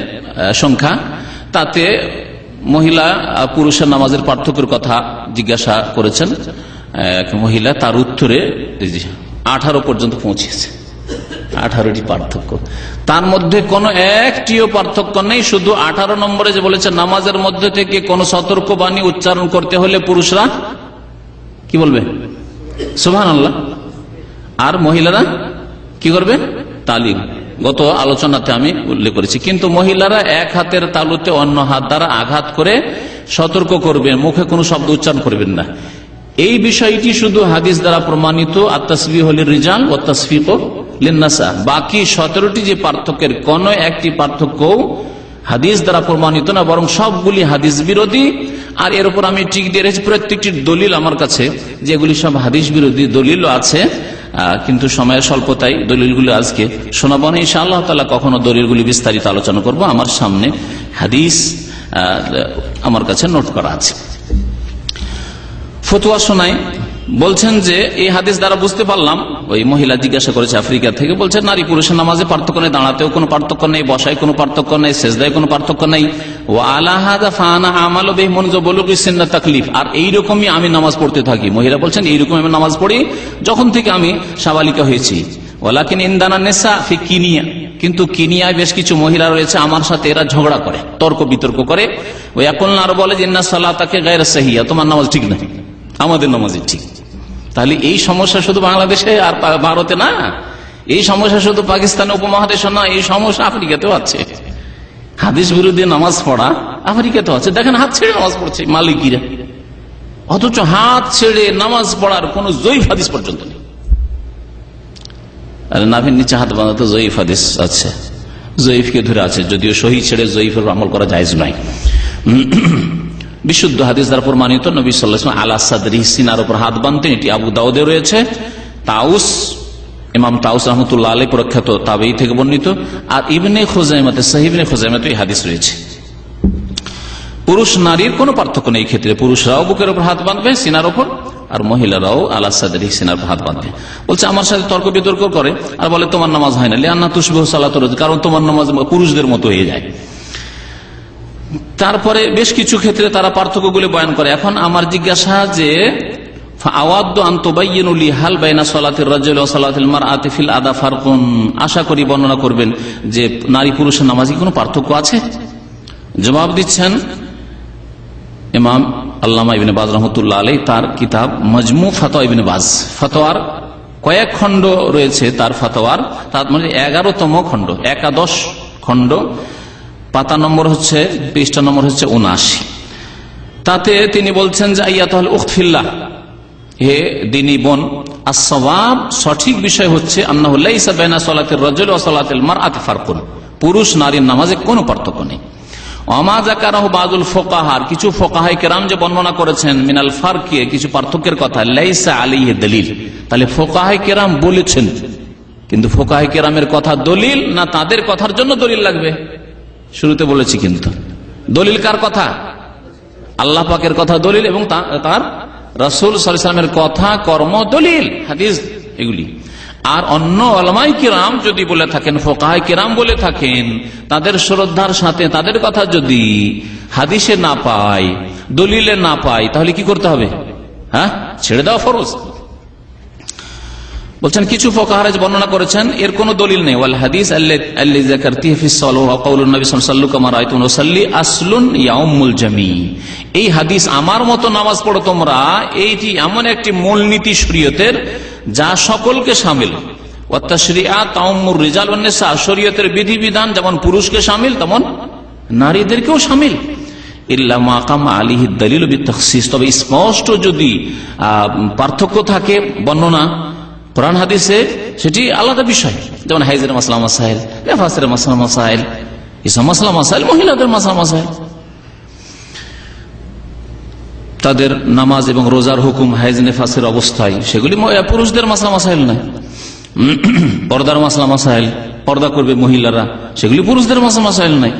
সংখ্যা, তাতে মহিলা পুরুষের নামাজের পার্থক্যের কথা জিজ্ঞাসা করেছেন এক মহিলা, তার উত্তরে 18 পর্যন্ত পৌঁছেছে। 18টি পার্থক্য, তার মধ্যে কোনো একটিও পার্থক্য নেই। শুধু 18 নম্বরে যে বলেছে নামাজের মধ্যে থেকে কোন সতর্কবাণী উচ্চারণ করতে হলে পুরুষরা কি বলবে? সুবহানাল্লাহ। আর মহিলারা কি করবে? তালিম। গত আলোচনাতে আমি উল্লেখ করেছি। কিন্তু মহিলারা এক হাতের তালুতে অন্য হাত দ্বারা আঘাত করে সতর্ক করবেন, মুখে কোনো শব্দ উচ্চারণ করবেন না। এই বিষয়টি শুধু হাদিস দ্বারা প্রমাণিত, আত-তাসবিহু লির-রিজাল ওয়া তাসফিকু লিন-নিসা। বাকি 17টি যে পার্থক্যের কোন একটি পার্থক্য হাদিস দ্বারা প্রমাণিত না, বরং সবগুলি হাদিস বিরোধী। আর এর উপর আমি টিক দিয়ে রেখেছি প্রত্যেকটি দলিল আমার কাছে, যেগুলি সব হাদিস বিরোধী দলিলও আছে, কিন্তু সময়ের স্বল্পতায় দলিলগুলি আজকে শোনাবো না। ইনশাআল্লাহ তাআলা কখনো দলিলগুলি বিস্তারিত আলোচনা করব। আমার সামনে হাদিস আমার কাছে নোট করা আছে। ফতোয়া শোনাই, বলছেন যে এই হাদিস দ্বারা বুঝতে পারলাম, ওই মহিলা জিজ্ঞাসা করেছে আফ্রিকা থেকে, বলছেন নারী পুরুষের নামাজে পার্থক্য নেই, দাঁড়াতেও কোনো পার্থক্য নেই, বসায় কোনো পার্থক্য নেই, সেজদায় কোনো পার্থক্য নেই। ওয়া আলা হাযা ফানা আমালু বিহি মুনযু বুলুগি সিন্নাত তাকলিফ, আর এইরকমই আমি নামাজ পড়তে থাকি। মহিলা বলছেন এইরকম আমি নামাজ পড়ি যখন থেকে আমি সাবালিকা হয়েছি। ওয়ালাকিন ইনদানা নিসা ফি কিনিয়া, কিন্তু কিনিয়ায় বেশ কিছু মহিলা রয়েছে, আমার সাথে এরা ঝগড়া করে, তর্ক বিতর্ক করে। ওয়া ইয়াকুলনা, আর বলে যে ইন্না সালাতাকে গায়র সাহিয়া, তোমার নামাজ ঠিক না, আমাদের নামাজই ঠিক। তাহলে এই সমস্যা শুধু বাংলাদেশে আর ভারতে না, এই সমস্যা শুধু পাকিস্তানে উপমহাদেশে না, এই সমস্যা আফ্রিকাতেও আছে। হাদিস বিরোধী নামাজ পড়া আফ্রিকাতেও আছে। দেখেন হাত ছেড়ে নামাজ পড়ছে মালিকিরা, অথচ হাত ছেড়ে নামাজ পড়ার কোন জয়ীফ হাদিস পর্যন্ত নেই। আরে নাভির নিচে হাত বাঁধা তো জয়ীফ হাদিস আছে, জয়ীফকে ধরে আছে, যদিও সহি ছেড়ে জয়ীফের আমল করা জায়েজ নয়। বিশুদ্ধ হাদিস দ্বারা প্রমাণিত নবী সাল্লাল্লাহু আলাইহি ওয়াসাল্লাম আলা সাদরি, সিনার উপর হাত বাঁধতেন। এটি আবু দাউদে রয়েছে। তাউস ইমাম তাউস রহমতুল্লাহ আলাইহি প্রখ্যাত তাবেঈ থেকে বর্ণিত। আর ইবনে খুজাইমাতে সহিহ ইবনে খুজাইমাতে এই হাদিস রয়েছে। পুরুষ নারীর কোনো পার্থক্য নেই ক্ষেত্রে, পুরুষরাও বুকের উপর হাত বাঁধবে সিনার উপর, আর মহিলারাও আলা সাদরি সিনার উপর হাত বাঁধবে। বলছে আমার সাথে তর্ক বিতর্ক করে আর বলে তোমার নামাজ হয় না, লিআন্না তুশবিহু সালাতুর রাজুল, কারণ তোমার নামাজ পুরুষদের মতো হয়ে যায়। তারপরে বেশ কিছু ক্ষেত্রে তারা পার্থক্যগুলি বয়ান করে। এখন আমার জিজ্ঞাসা যে আশা করি বর্ণনা করবেন যে নারী পুরুষের নামাজে কোনো পার্থক্য আছে। জবাব দিচ্ছেন ইমাম আল্লামা ইবনে বাজ রহমতুল্লাহ আলাইহি তার কিতাব মজমু ফাতোয়া ইবনে বাজ, ফতোয়ার কয়েক খণ্ড রয়েছে তার ফতোয়ার, তার মানে 11তম খণ্ড, 11 খণ্ড, পাতা নম্বর হচ্ছে, পৃষ্ঠা নম্বর হচ্ছে 79। তাতে তিনি বলছেন যে আইয়াতুল উখত ফিল্লাহ, হে দিনী বোন, as-সাওয়াব সঠিক বিষয় হচ্ছে আন্নাহু লাইসা বাইনা সালাতির রাজুল ওয়া সালাতিল মারআতি ফারকুন, পুরুষ নারীর নামাজে কোনো পার্থক্য নেই। ওমা যাকারাহু বাযুল ফুকাহা, কিছু ফুকাহায়ে কেরাম যে বর্ণনা করেছেন মিনাল ফারকি, কিছু পার্থক্যের কথা, লাইসা আলাইহি দলিল, তাহলে ফুকাহায়ে কেরাম বলেছেন, কিন্তু ফুকাহায়ে কেরামের কথা দলিল না তাদের কথার জন্য দলিল লাগবে? শুরুতে বলেছি কিন্তু দলিল কার কথা? আল্লাহ পাকের কথা দলিল এবং তার রাসূল সাল্লাল্লাহু আলাইহি ওয়াসাল্লামের কথা কর্ম দলিল, হাদিস এগুলি। আর অন্য উলামায়ে কিরাম যদি বলে থাকেন, ফুকাহায়ে কিরাম বলে থাকেন, তাদের শ্রদ্ধার সাথে তাদের কথা যদি হাদিসে না পাই, দলিলে না পাই, তাহলে কি করতে হবে? হ্যাঁ, ছেড়ে দেওয়া ফরজ। বলছেন কিছু ফুকাহারা বর্ণনা করেছেন এর কোনো দলিল নেই। ওয়াল হাদিস আল্লাযী যাকারতিহি ফিস সালাহ ওয়া কাউলুন নবী সাল্লাল্লাহু আলাইহি ওয়াসাল্লাম কামা রাআইতুনি উসাল্লি আসলুন ইয়াউমুল জামি, এই হাদিস আমার মতো নামাজ পড়ো তোমরা, এইটি এমন একটি মূলনীতি শরীয়তের যা সকলকে শামিল। ওয়া তাশরিআত তাউমুর রিজাল ওয়ান নিসা, শরীয়তের বিধিবিধান যেমন পুরুষকে শামিল তেমন নারীদেরকেও শামিল। ইল্লা মা কামা আলাইহি দলিল বিতাখসিস, তবে স্পষ্ট যদি পার্থক্য থাকে বর্ণনা কোরআন হাদিসে, সেটি আলাদা বিষয়, যেমন হাইজের মাসলা মাসাইল, নেফাসের মাসলা মাসাইল, ইসা মাসলা মাসাইল, মহিলাদের মাসলা মাসাইল, তাদের নামাজ এবং রোজার হুকুম হাইজ নেফাসের অবস্থায়, সেগুলি পুরুষদের মাসলা মাসাইল নয়। পর্দার মাসলা মাসাইল, পর্দা করবে মহিলারা, সেগুলি পুরুষদের মাসলা মাসাইল নয়।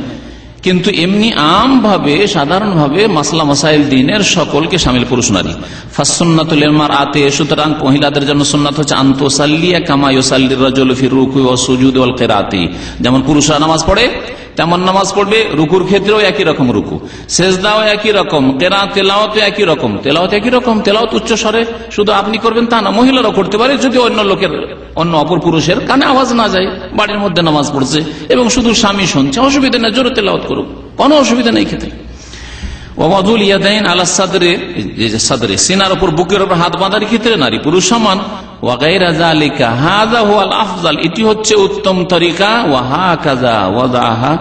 কিন্তু এমনি আমভাবে সাধারণভাবে মাসলা মাসাইল দিনের সকলকে শামিল, পুরুষ নারী। ফাসসুন্নাতুল মারআতি, সুতরাং মহিলাদের জন্য সুন্নাত হচ্ছে আনতুসাল্লিয়া কামা ইউসাল্লির রাজুলু ফি রুকু ওয়া সুজুদ ওয়াল কিরাতি, যেমন পুরুষরা নামাজ পড়ে তেমন নামাজ পড়বে, রুকুর ক্ষেত্রেও একই রকম রুকু, সেজদাও একই রকম, কিরাত তেলাওয়াত একই রকম, তেলাওয়াত একই রকম, তেলাওয়াত উচ্চ স্বরে শুধু আপনি করবেন তা না, মহিলারাও করতে পারে, যদি অন্য লোকের, অন্য অপর পুরুষের কানে আওয়াজ না যায়, বাড়ির মধ্যে নামাজ পড়ছে এবং শুধু স্বামী শুনছে, অসুবিধা নেই, জোরে তেলাওয়াত করুক, কোনো অসুবিধা নেই ক্ষেত্রে। ওয়াদুল ইয়াদাইন আলা সাদরে, সাদরে সিনার উপর, বুকের উপর হাত বাঁধার ক্ষেত্রে নারী পুরুষ সমান। ওয়া গায়রা যালিকা হাযা হুয়াল আফজাল, এটি হচ্ছে উত্তম তরিকা। ওয়া হাকাযা ওয়াদাহা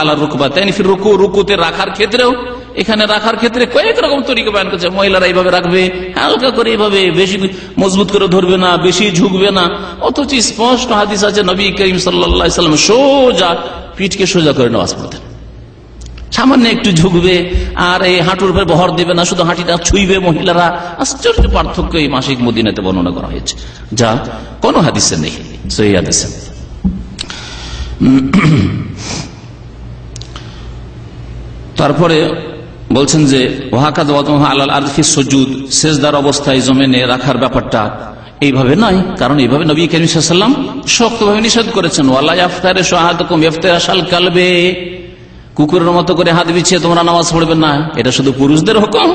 আলা রুকবাতাইন ফি রুকু, রুকুতে রাখার ক্ষেত্রেও, এখানে রাখার ক্ষেত্রে কয়েক রকম তরিকা বয়ান করেছে। মহিলারা এইভাবে রাখবে, হালকা করে এইভাবে, বেশি মজবুত করে ধরবে না, বেশি ঝুঁকবে না, অথচ স্পষ্ট হাদিস আছে নবী করিম সাল্লাল্লাহু আলাইহি ওয়াসাল্লাম সোজা পিঠকে সোজা করে নামাজ পড়তেন, সামান্য একটু ঝুঁকবে আর এই হাঁটুর উপর ভর দেবে না, শুধু হাঁটিটা ছুঁইবে মহিলারা। আশ্চর্য পার্থক্য এই মাসিক মদিনাতে বর্ণনা করা হয়েছে, যা কোন হাদিসে নেই, সহিহ হাদিসে। তারপরে বলছেন যে ওয়াহাকাযা ওয়াদুহা আলাল আরদি ফি সুজুদ, সিজদার অবস্থায় জমিনে রাখার ব্যাপারটা এইভাবে নয়, কারণ এইভাবে নবী করিম সাল্লাল্লাহু আলাইহি ওয়াসাল্লাম শক্তভাবে নিষেধ করেছেন। ওয়ালা ইয়াফতারে শাহাদাকুম ইফতিরাশাল কালবে, কুকুরের মতো করে হাত বিছিয়ে তোমরা নামাজ পড়বে না, এটা শুধু পুরুষদের হুকুম।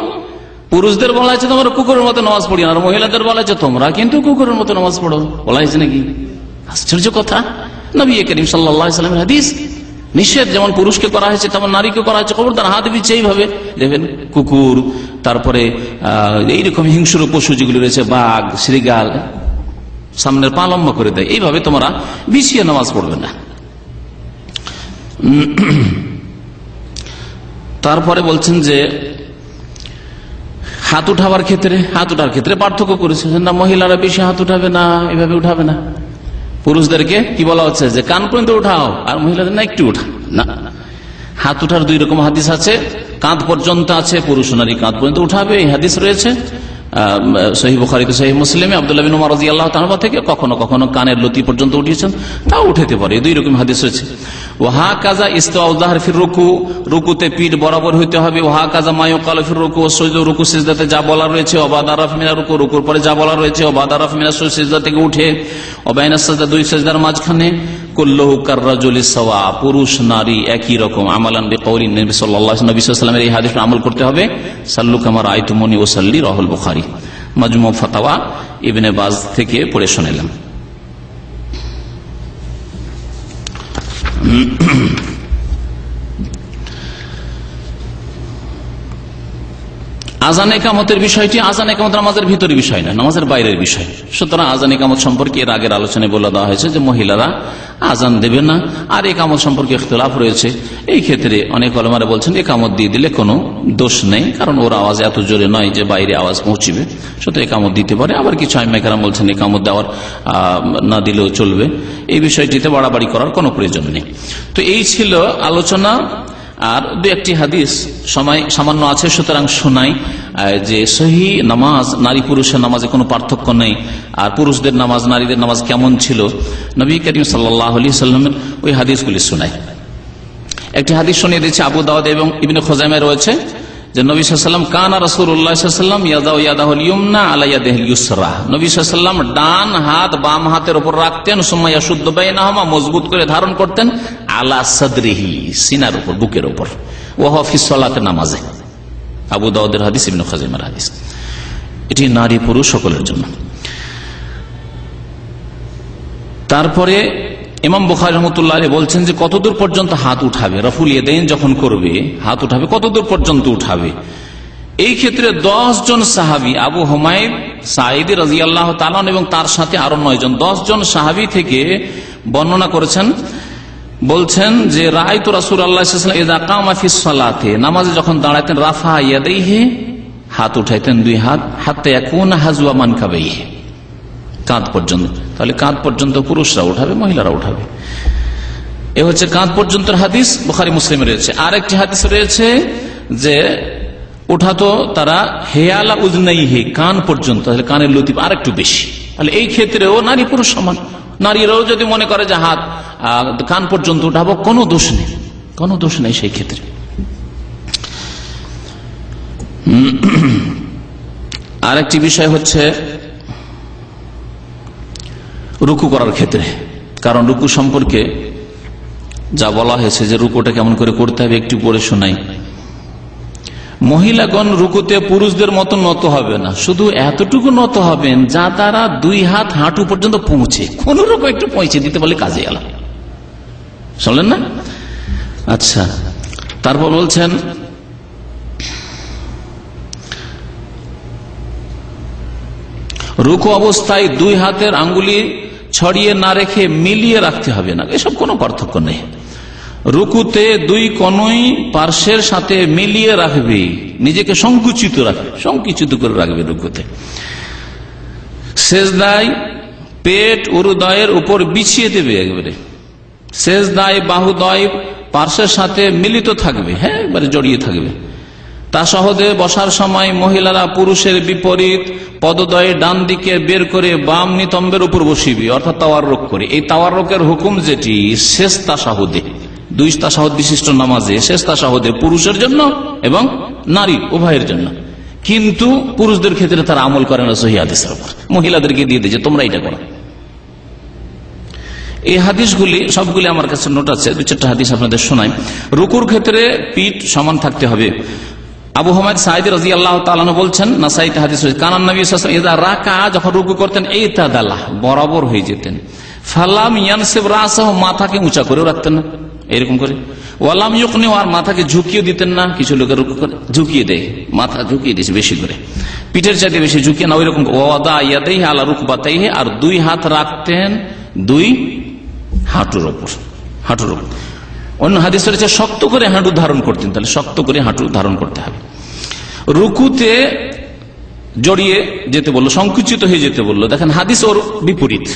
পুরুষদের বলা হয়েছে তোমরা কুকুরের মতো নামাজ পড়ি না, আর মহিলাদের বলা হয়েছে তোমরা কিন্তু কুকুরের মতো নামাজ পড়ো, বলা হয়েছে নাকি? আশ্চর্য কথা, নবী করিম সাল্লাল্লাহু আলাইহি ওয়াসাল্লামের হাদিস নিষেধ, যেমন পুরুষকে করা হয়েছে তেমন নারীকে করা হয়েছে। খবরদার হাত বিছিয়ে এইভাবে দেখবেন কুকুর, তারপরে এইরকম হিংস্র পশু যেগুলি রয়েছে, বাঘ, শ্রীগাল, সামনের পা লম্বা করে দেয়, এইভাবে তোমরা বিছিয়ে নামাজ পড়বে না। তারপরে বলছেন যে হাত উঠাবার ক্ষেত্রে, হাত উঠার ক্ষেত্রে পার্থক্য করেছে না, মহিলারা বেশি হাত উঠাবে না, এভাবে উঠাবে না। পুরুষদেরকে কি বলা হচ্ছে যে কান পর্যন্ত উঠাও, আর মহিলাদের না একটু উঠা না। হাত উঠার দুই রকম হাদিস আছে, কাঁধ পর্যন্ত আছে, পুরুষ নারী কাঁধ পর্যন্ত উঠাবে, এই হাদিস রয়েছে। সহিহ বুখারীতে সহিহ মুসলিমে আব্দুল্লাহ বিন উমর রাদিয়াল্লাহু তাআলা থেকে কখনো কখনো কানের লতি পর্যন্ত উঠিয়েছেন, তাও উঠাতে পারে। দুই রকম হাদিস রয়েছে। ওয়াহা কাজা ইস্তাউ যাহর ফির রুকু, রুকুতে পিঠ বরাবর হইতে হবে। ওয়াহা কাজা মা ইয়াকালু ফির রুকু ওয়া সুজদা, রুকু সিজদাতে যা বলা রয়েছে। ওয়া বাদা রাফ মিনার রুকু, রুকুর পরে যা বলা রয়েছে। ওয়া বাদা রাফ মিনাস সিজদা থেকে উঠে। ওয়া বাইনাস সাজদা, দুই সিজদার মাঝখানে। কুল্লুহু কাররাজুলি সাওয়া, পুরুষ নারী একই রকম। আমালান বিকাউলি নবী সাল্লাল্লাহু আলাইহি ওয়াসাল্লামের এই হাদিস আমল করতে হবে। সাল্লু কামা রাআইতুমুনি উসাল্লি, রাহুল বুখারী। মাজমু ফাতাওয়া ইবনে বাজ থেকে পড়ে শোনালাম। আযান ইকামতের বিষয়টি আযান ইকামত নামাজের ভিতরের বিষয় না, নামাজের বাইরের বিষয়। সুতরাং আযান ইকামত সম্পর্কে এর আগের আলোচনায় বলে দেওয়া হয়েছে যে মহিলারা আযান দেবে না। আর ইকামত সম্পর্কে ইখতিলাফ রয়েছে। এই ক্ষেত্রে অনেক উলামারা বলছেন ইকামত দিয়ে দিলে কোনো দোষ নেই, কারণ ওর আওয়াজ এত জোরে নয় যে বাইরে আওয়াজ পৌঁছবে, সুতরাং ইকামত দিতে পারে। আবার কিছু আইম্মায়ে কেরাম বলছেন ইকামত দেওয়ার না দিলেও চলবে। এই বিষয়টিতে বাড়াবাড়ি করার কোনো প্রয়োজন নেই। তো এই ছিল আলোচনা। আর দু একটি হাদিস সময় সামান্য আছে, সুতরাং শোনাই যে সহি নামাজ নারী পুরুষের নামাজে কোনো পার্থক্য নেই। আর পুরুষদের নামাজ নারীদের নামাজ কেমন ছিল নবী করিম সাল্লাল্লাহু আলাইহি সাল্লামের ওই হাদিসগুলি শোনাই। একটি হাদিস শুনিয়ে দিচ্ছে, আবু দাউদ এবং ইবনে খুজাইমায় রয়েছে যে নবী সাল্লাল্লাহু আলাইহি ওয়াসাল্লাম কানা রাসূলুল্লাহ সাল্লাল্লাহু আলাইহি ওয়াসাল্লাম ইয়াদাউ ইয়াদাহুল ইয়ুমনা আলা ইয়াদিহিল ইউসরা, নবী সাল্লাল্লাহু আলাইহি ওয়াসাল্লাম ডান হাত বাম হাতের উপর রাখতেন। সুম্মা ইয়াশুদ্দু বাইনাহুমা, মজবুত করে ধারণ করতেন। আলা সাদরিহি, সিনার উপর, বুকের উপর। ওয়া হুয়া ফি সালাতে, নামাজে। আবু দাউদের হাদিস, ইবনে খুজাইমার হাদিস। এটি নারী পুরুষ সকলের জন্য। তারপরে ইমাম বুখারী রাহমাতুল্লাহ আলাইহি বলছেন যে কতদূর পর্যন্ত হাত উঠাবে, রফুল ইয়াদাইন যখন করবে হাত উঠাবে কতদূর পর্যন্ত উঠাবে। এই ক্ষেত্রে 10 জন সাহাবী, আবু হুমায়দ সাঈদী রাদিয়াল্লাহু তাআলা এবং তার সাথে আরো 9 জন, 10 জন সাহাবী থেকে বর্ণনা করেছেন। বলছেন যে রাআইতু রাসূলুল্লাহ সাল্লাল্লাহু আলাইহি ওয়াসাল্লাম ইযা কামা ফিস সালাতে, নামাজে যখন দাঁড়াতেন, রাফা ইয়াদাইহি, হাত উঠাইতেন দুই হাত, হাত্তা ইয়াকুনা হাজওয়া মানকাবাইহি, কাঁধ পর্যন্ত। তাহলে কাঁধ পর্যন্ত পুরুষরা উঠাবে, মহিলারা উঠাবে। এ হচ্ছে কাঁধ পর্যন্ত হাদিস, বুখারী মুসলিমে রয়েছে। আর একটি হাদিস রয়েছে যে উঠাতো তারা হেয়ালা উজনাইহি, কান পর্যন্ত, তাহলে কানের লতি আর একটু বেশি। তাহলে এই ক্ষেত্রেও নারী পুরুষ সমান। নারীরাও যদি মনে করে যে হাত কান পর্যন্ত উঠাবো, কোনো দোষ নেই, কোনো দোষ নেই সেই ক্ষেত্রে। আর একটি বিষয় হচ্ছে রুকু করার ক্ষেত্রে, কারণ রুকু সম্পর্কে যা বলা হয়েছে যে রুকুটা কেমন করে করতে হবে একটু পরে শোনাই। মহিলাগণ রুকুতে পুরুষদের মতো নত হবে না, শুধু এতটুকু নত হবেন যা তারা দুই হাত হাঁটু পর্যন্ত পৌঁছে, কোন রকম একটু পৌঁছে দিতে বলে কাজে এলা। শুনলেন না? আচ্ছা, তারপর বলছেন রুকু অবস্থায় দুই হাতের আঙ্গুলি ছড়িয়ে না রেখে মিলিয়ে রাখতে হবে না, এসব কোনো পার্থক্য নেই। রুকুতে দুই কনুই পার্শ্বের সাথে মিলিয়ে রাখবে, নিজেকে সংকুচিত রাখবে, সংকুচিত করে রাখবে রুকুতে। সেজদায় পেট উরুদয়ের উপর বিছিয়ে দেবে একবারে। সেজদায় বাহুদয় পার্শ্বের সাথে মিলিত থাকবে, হ্যাঁ একবারে জড়িয়ে থাকবে। তাশাহুদে বসার সময় মহিলারা পুরুষের বিপরীত পদদয়ে ডান দিকে বের করে বাম নিতম্বের উপর বসিবে, অর্থাৎ তাওয়াররুক করে। এই তাওয়াররুকের হুকুম যেটি শেষ তাশাহুদে, দুই তাশাহুদ বিশিষ্ট নামাজে শেষ তাশাহুদে পুরুষের জন্য এবং নারী উভয়ের জন্য, কিন্তু পুরুষদের ক্ষেত্রে তারা আমল করে না সহিহ হাদিসের উপর, মহিলাদেরকে দিয়ে দিয়েছে তোমরা এটা করো। এই হাদিসগুলি সবগুলি আমার কাছে নোট আছে, দু চারটা হাদিস আপনাদের শোনাই। রুকুর ক্ষেত্রে পিঠ সমান থাকতে হবে। আবু হুমায়দ সাঈদী রাদিয়াল্লাহু তাআলা আনহু বলছেন, নাসাইতে হাদিস রয়েছে, কানান নবী সাল্লাল্লাহু আলাইহি ওয়াসাল্লাম ইযা রাকা, যখন রুকু করতেন, ইতাদালা, বরাবর হয়ে যেতেন। ফালাম ইয়ানসিব রাসাহু, মাথাকে উঁচা করে রাখতেন না এরকম করে। ওয়ালাম ইউকনি, আর মাথাকে ঝুঁকিয়ে দিতেন না। কিছু লোকের রুকু করে ঝুঁকিয়ে দেয়, মাথা ঝুঁকিয়ে দিয়েছে বেশি করে, পিঠের চাইতে বেশি ঝুঁকিয়ে না, ওইরকম। ওয়াদা ইয়াদাইহি আলা রুকবাতাইহি, আর দুই হাত রাখতেন দুই হাঁটুর ওপর, হাঁটুর ওপর। অন্য হাদিস রয়েছে শক্ত করে হাঁটু ধারণ করতেন, তাহলে শক্ত করে হাঁটু ধারণ করতে হবে। রুকুতে জড়িয়ে যেতে বললো, সংকুচিত হয়ে যেতে বললো, দেখেন হাদিস ওর বিপরীত।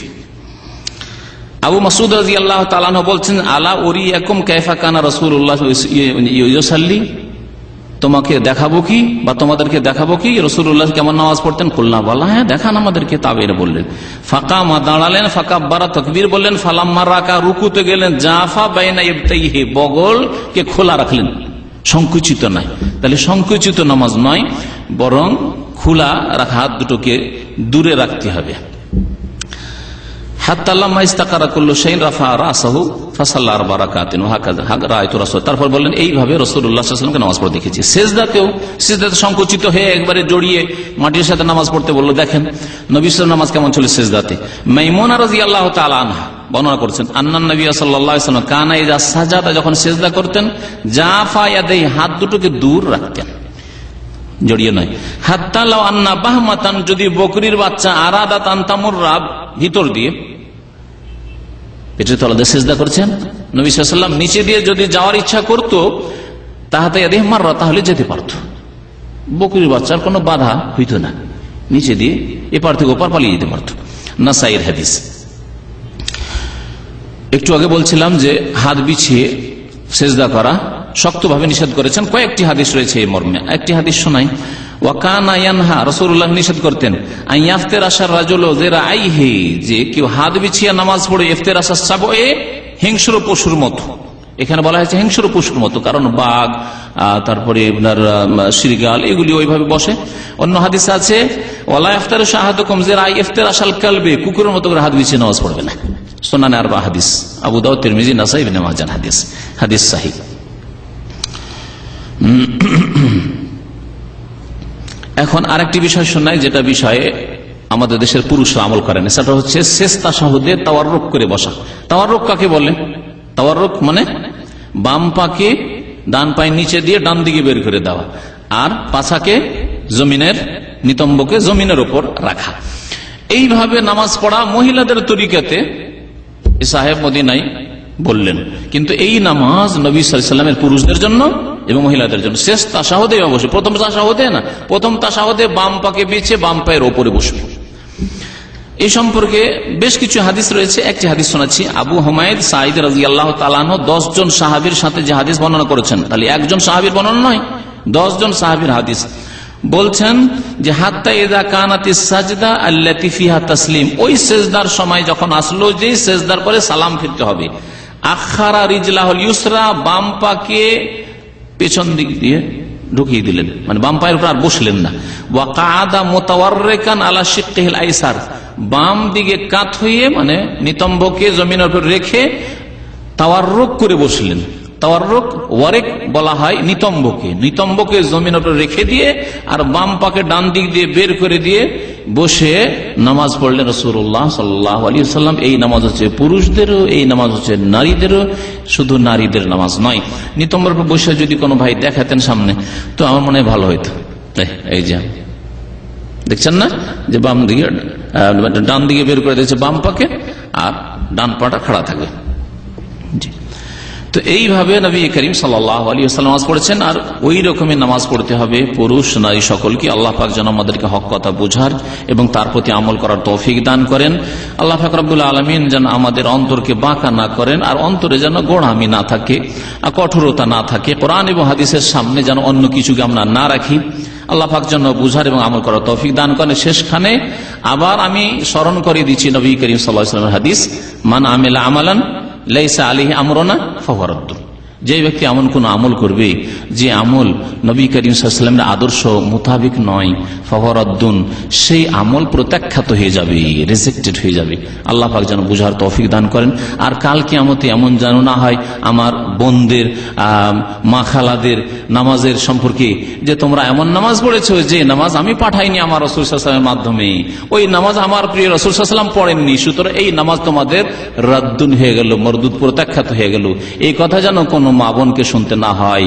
আবু মাসউদ রাদিয়াল্লাহু তাআলা আনহু বলছেন, আলা উরিয়াকুম কাইফা কানা রাসূলুল্লাহ ইউসাল্লি, তোমাকে দেখাবো কি বা তোমাদেরকে দেখাবো কি রাসূলুল্লাহ কেমন নামাজ পড়তেন? কুলনা, বলা হ্যাঁ দেখান আমাদেরকে। তাবেঈরা বললেন। ফাকামা, দাঁড়ালেন। ফাকাব্বারা, তাকবীর বললেন। ফালাম্মা রাকা, রুকুতে গেলেন। জাফা বাইনা ইবতাইহি, বগলকে খোলা রাখলেন, সংকুচিত নয়। তাহলে সংকুচিত নামাজ নয়, বরং খোলা রাখা, হাত দুটোকে দূরে রাখতে হবে। তারপর বললেন এইভাবে রাসূলুল্লাহ সাল্লাল্লাহু আলাইহি ওয়াসাল্লামকে নামাজ পড়তে দেখেছি। সিজদাতেও সংকুচিত হয়ে একবারে জড়িয়ে মাটির সাথে নামাজ পড়তে বললো। দেখেন নবী সাল্লাল্লাহু আলাইহি ওয়াসাল্লাম নামাজ কেমন ছিল সিজদাতে। মাইমুনা রাদিয়াল্লাহু তাআলা আনহা বর্ণনা করছেন, আন্নান নবী সাল্লাল্লাহু আলাইহি ওয়াসাল্লাম কানা ইযা সাজাদা, যখন সিজদা করতেন, জাফা ইয়াদাইহি, হাত দুটোকে দূর রাখতেন, জড়িয়ে নয়। হাত্তা লাউ আন্না বাহমাতান, যদি বকরির বাচ্চা আরাদাতান তামুররা, ভিতর দিয়ে পেটের তলা দিয়ে সিজদা করছেন, নবী সাল্লাল্লাহু আলাইহি ওয়াসাল্লাম নিচে দিয়ে যদি যাওয়ার ইচ্ছা করতো, তাহাতে ইয়াদিহি মাররা, তাহলে যেতে পারত। বকরির বাচ্চার কোনো বাধা হইতো না, নিচে দিয়ে এপার থেকে ওপার পালিয়ে যেতে পারত। নাসাইর হাদিস। একটু আগে বলছিলাম যে হাত বিছিয়ে সিজদা করা শক্তভাবে নিষেধ করেছেন। কয়েকটি হাদিস রয়েছে এই মর্মে। একটি হাদিস শোনাই। ওয়াকানা ইয়ানহা, রাসূলুল্লাহ নিষেধ করতেন, আইয়াফতিরাশার রাজুলু যিরাইহি, যে কেউ হাত বিছিয়ে নামাজ পড়ে, ইফতিরাশাস সাবয়ে, হিংস্র পশুর মতো। এখানে বলা হয়েছে হিংস্র পশুর মতো, কারণ বাঘ, তারপরে আপনার শৃগাল, এগুলি ওইভাবে বসে। অন্য হাদিস আছে ওয়ালা ইফতারিশু আহাদুকুম যিরাই ইফতিরাশাল কালবি, কুকুরের মতো করে হাত বিছিয়ে নামাজ পড়বে না। সুনানে আরবা হাদিস, আবু দাউদ, তিরমিজি, নাসাই, ইবনে মাজাহ হাদিস, হাদিস সহিহ। এখন আরেকটি বিষয় শোনাই, যেটা বিষয়ে আমাদের দেশের পুরুষরা আমল করেন, সেটা হচ্ছে শেষ তাশাহুদে তাওয়াররুক করে বসা। তাওয়াররুক কাকে বলে? তাওয়াররুক মানে বাম পাকে ডান পায়ের নিচে দিয়ে ডান দিকে বের করে দেওয়া, আর পাছাকে জমিনের, নিতম্বকে জমিনের উপর রাখা। এইভাবে নামাজ পড়া মহিলাদের তরিকাতে সাহেব মদিনাই বললেন, কিন্তু এই নামাজ নবী সাল্লাল্লাহু আলাইহি ওয়াসাল্লামের পুরুষদের জন্য এবং মহিলাদের জন্য। শেষ তাশাহুদে অবশ্যই, প্রথম তাশাহুদে না, প্রথম তাশাহুদে বাম পাকে বিছে বাম পায়ের ওপরে বসবে। এই সম্পর্কে বেশ কিছু হাদিস রয়েছে। একটি হাদিস শোনাচ্ছি। আবু হুমায়দ সাঈদ রাদিয়াল্লাহু তাআলা আনহু 10 জন সাহাবীর সাথে যে হাদিস বর্ণনা করেছেন, তাহলে একজন সাহাবীর বর্ণনা নয়, 10 জন সাহাবীর হাদিস। বলছেন যে হাত্তা ইযা কানাতিস সাজদা আল্লাতী ফিহা তাসলিম, ওই সিজদার সময় যখন আসলো যে সিজদার পরে সালাম ফিরতে হবে, আখারা রিজলাহুল ইউসরা, বাম পাকে পেছন দিক দিয়ে ঢুকিয়ে দিলেন, মানে বাম পায়ের উপর আর বসলেন না। ওয়া কাআদা মুতাওয়াররিকান আলা শিক্কিহিল আইসার, বাম দিকে কাত হয়ে, মানে নিতম্বকে জমিনের উপর রেখে তাওয়াররুক করে বসলেন। তাওয়াররুক, ওয়ারেক বলা হয় নিতম্বকে, নিতম্বকে জমিনের উপর রেখে দিয়ে আর বাম পাকে ডান দিক দিয়ে বের করে দিয়ে বসে নামাজ পড়লেন রাসূলুল্লাহ সাল্লাল্লাহু আলাইহি ওয়াসাল্লাম। এই নামাজ হচ্ছে পুরুষদেরও, এই নামাজ হচ্ছে নারীদেরও, শুধু নারীদের নামাজ নয়। নিতম্বের উপর বসে যদি কোনো ভাই দেখাতেন সামনে, তো আমার মনে হয় ভালো হইতো। এই যে দেখছেন না, যে বাম দিকে ডান দিকে বের করে দিয়েছে বাম পাকে, আর ডান পাটা খাড়া থাকবে। জি, তো এইভাবে নবী করিম সাল্লাল্লাহু আলাইহি ওয়াসাল্লাম নামাজ পড়েছেন। আর ওই রকমের নামাজ পড়তে হবে পুরুষ নারী সকলকে। আল্লাহ পাক যেন আমাদেরকে হক কথা বোঝার এবং তার প্রতি আমল করার তৌফিক দান করেন। আল্লাহ পাক রব্বুল আলামিন যেন আমাদের অন্তরকে বাঁকা না করেন, আর অন্তরে যেন গোড়ামি না থাকে, কঠোরতা না থাকে। কোরআন এবং হাদিসের সামনে যেন অন্য কিছুকে আমরা না রাখি। আল্লাহ পাক যেন বুঝার এবং আমল করার তৌফিক দান করেন। শেষখানে আবার আমি স্মরণ করে দিচ্ছি নবী করিম সাল্লাল্লাহু আলাইহি ওয়াসাল্লামের হাদিস, মান আমিলা আমালান লাইসা আলাইহি আমরুনা ফাহুয়া রাদ্দুন। যে ব্যক্তি এমন কোন আমল করবে যে আমল নবী করিম সাল্লাল্লাহু আলাইহি ওয়াসাল্লামের আদর্শ মোতাবিক নয়, ফাহুয়া রাদ্দুন, সেই আমল প্রত্যাখ্যাত হয়ে যাবে, রিজেক্টেড হয়ে যাবে। আল্লাহ পাক যেন বুঝার তৌফিক দান করেন। আর কাল কিয়ামতে এমন যেন না হয় আমার বোনদের, মা খালাদের নামাজের সম্পর্কে, যে তোমরা এমন নামাজ পড়েছো যে নামাজ আমি পাঠাইনি আমার রাসূল সাল্লাল্লাহু আলাইহি ওয়াসাল্লামের মাধ্যমে, ওই নামাজ আমার প্রিয় রাসূল সাল্লাল্লাহু আলাইহি ওয়াসাল্লাম পড়েননি, সুতরাং এই নামাজ তোমাদের রাদ্দুন হয়ে গেল, মরদুদ, প্রত্যাখ্যাত হয়ে গেল। এই কথা যেন কোনো মা বোনকে শুনতে না হয়।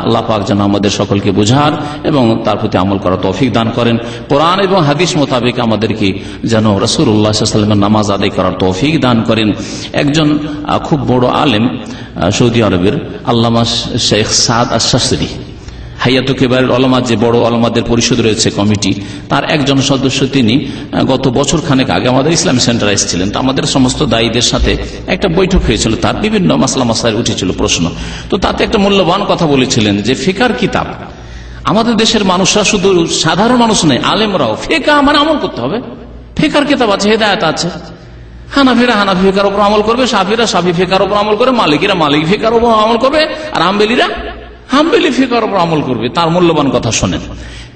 আল্লাহ পাক যেন আমাদের সকলকে বোঝার এবং তার প্রতি আমল করার তৌফিক দান করেন। কোরআন এবং হাদিস মোতাবেক আমাদেরকে যেন রাসূলুল্লাহ সাল্লাল্লাহু আলাইহি ওয়াসাল্লামের নামাজ আদায় করার তৌফিক দান করেন। একজন খুব বড় আলেম সৌদি আরবের আল্লামা শেখ সাদ আশ-শাশরি, হাইয়াতুল কিবারুল উলামা, যে বড় উলামাদের পরিষদ রয়েছে কমিটি, তার একজন সদস্য। তিনি গত বছর খানেক আগে আমাদের ইসলামী সেন্টারে এসেছিলেন। তো আমাদের সমস্ত দায়ীদের সাথে একটা বৈঠক হয়েছিল, তার বিভিন্ন মাসলা মাসাইল উঠেছিল প্রশ্ন। তো তাতে একটা মূল্যবান কথা বলেছিলেন যে ফিকার কিতাব আমাদের দেশের মানুষরা শুধু সাধারণ মানুষ নেই, আলেমরাও ফিকহ মানে আমল করতে হবে। ফিকহের কিতাব আছে, হেদায়েত আছে। হানাফিরা হানাফি ফিকহের উপর আমল করবে, শাফিরা শাফি ফিকহের উপর আমল করবে, মালিকিরা মালিকি ফিকহের উপর আমল করবে, আর হাম্বলীরা হাম্বলী ফিকহের উপর আমল করবে। তার মূল্যবান কথা শোনেন।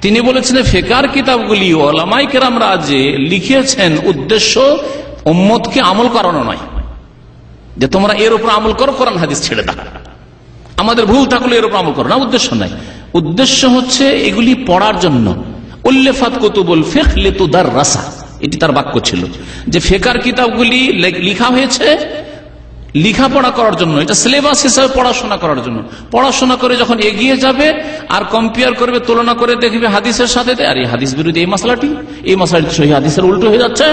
তিনি বলেছেন ফিকহের কিতাবগুলি ওলামায়ে কেরামরা যে লিখেছেন, উদ্দেশ্য উম্মতকে আমল করানো নয়, যে তোমরা এর উপর আমল করো, কোরআন হাদিস ছেড়ে দাও, আমাদের ভুল থাকলে এর উপর আমল করো না, উদ্দেশ্য নাই। উদ্দেশ্য হচ্ছে এগুলি পড়ার জন্য। উল্লেফাত কুতুবুল ফিকহ লিতুদাররাসা, এটি তার বাক্য ছিল, যে ফিকহের কিতাবগুলি লেখা হয়েছে লেখাপড়া করার জন্য, এটা সিলেবাস হিসাবে পড়াশোনা করার জন্য। পড়াশোনা করে যখন এগিয়ে যাবে আর কম্পেয়ার করবে, তুলনা করে দেখবে হাদিসের সাথে, আর এই হাদিস বিরোধী এই মশলাটি সহিহ হাদিসের উল্টো হয়ে যাচ্ছে,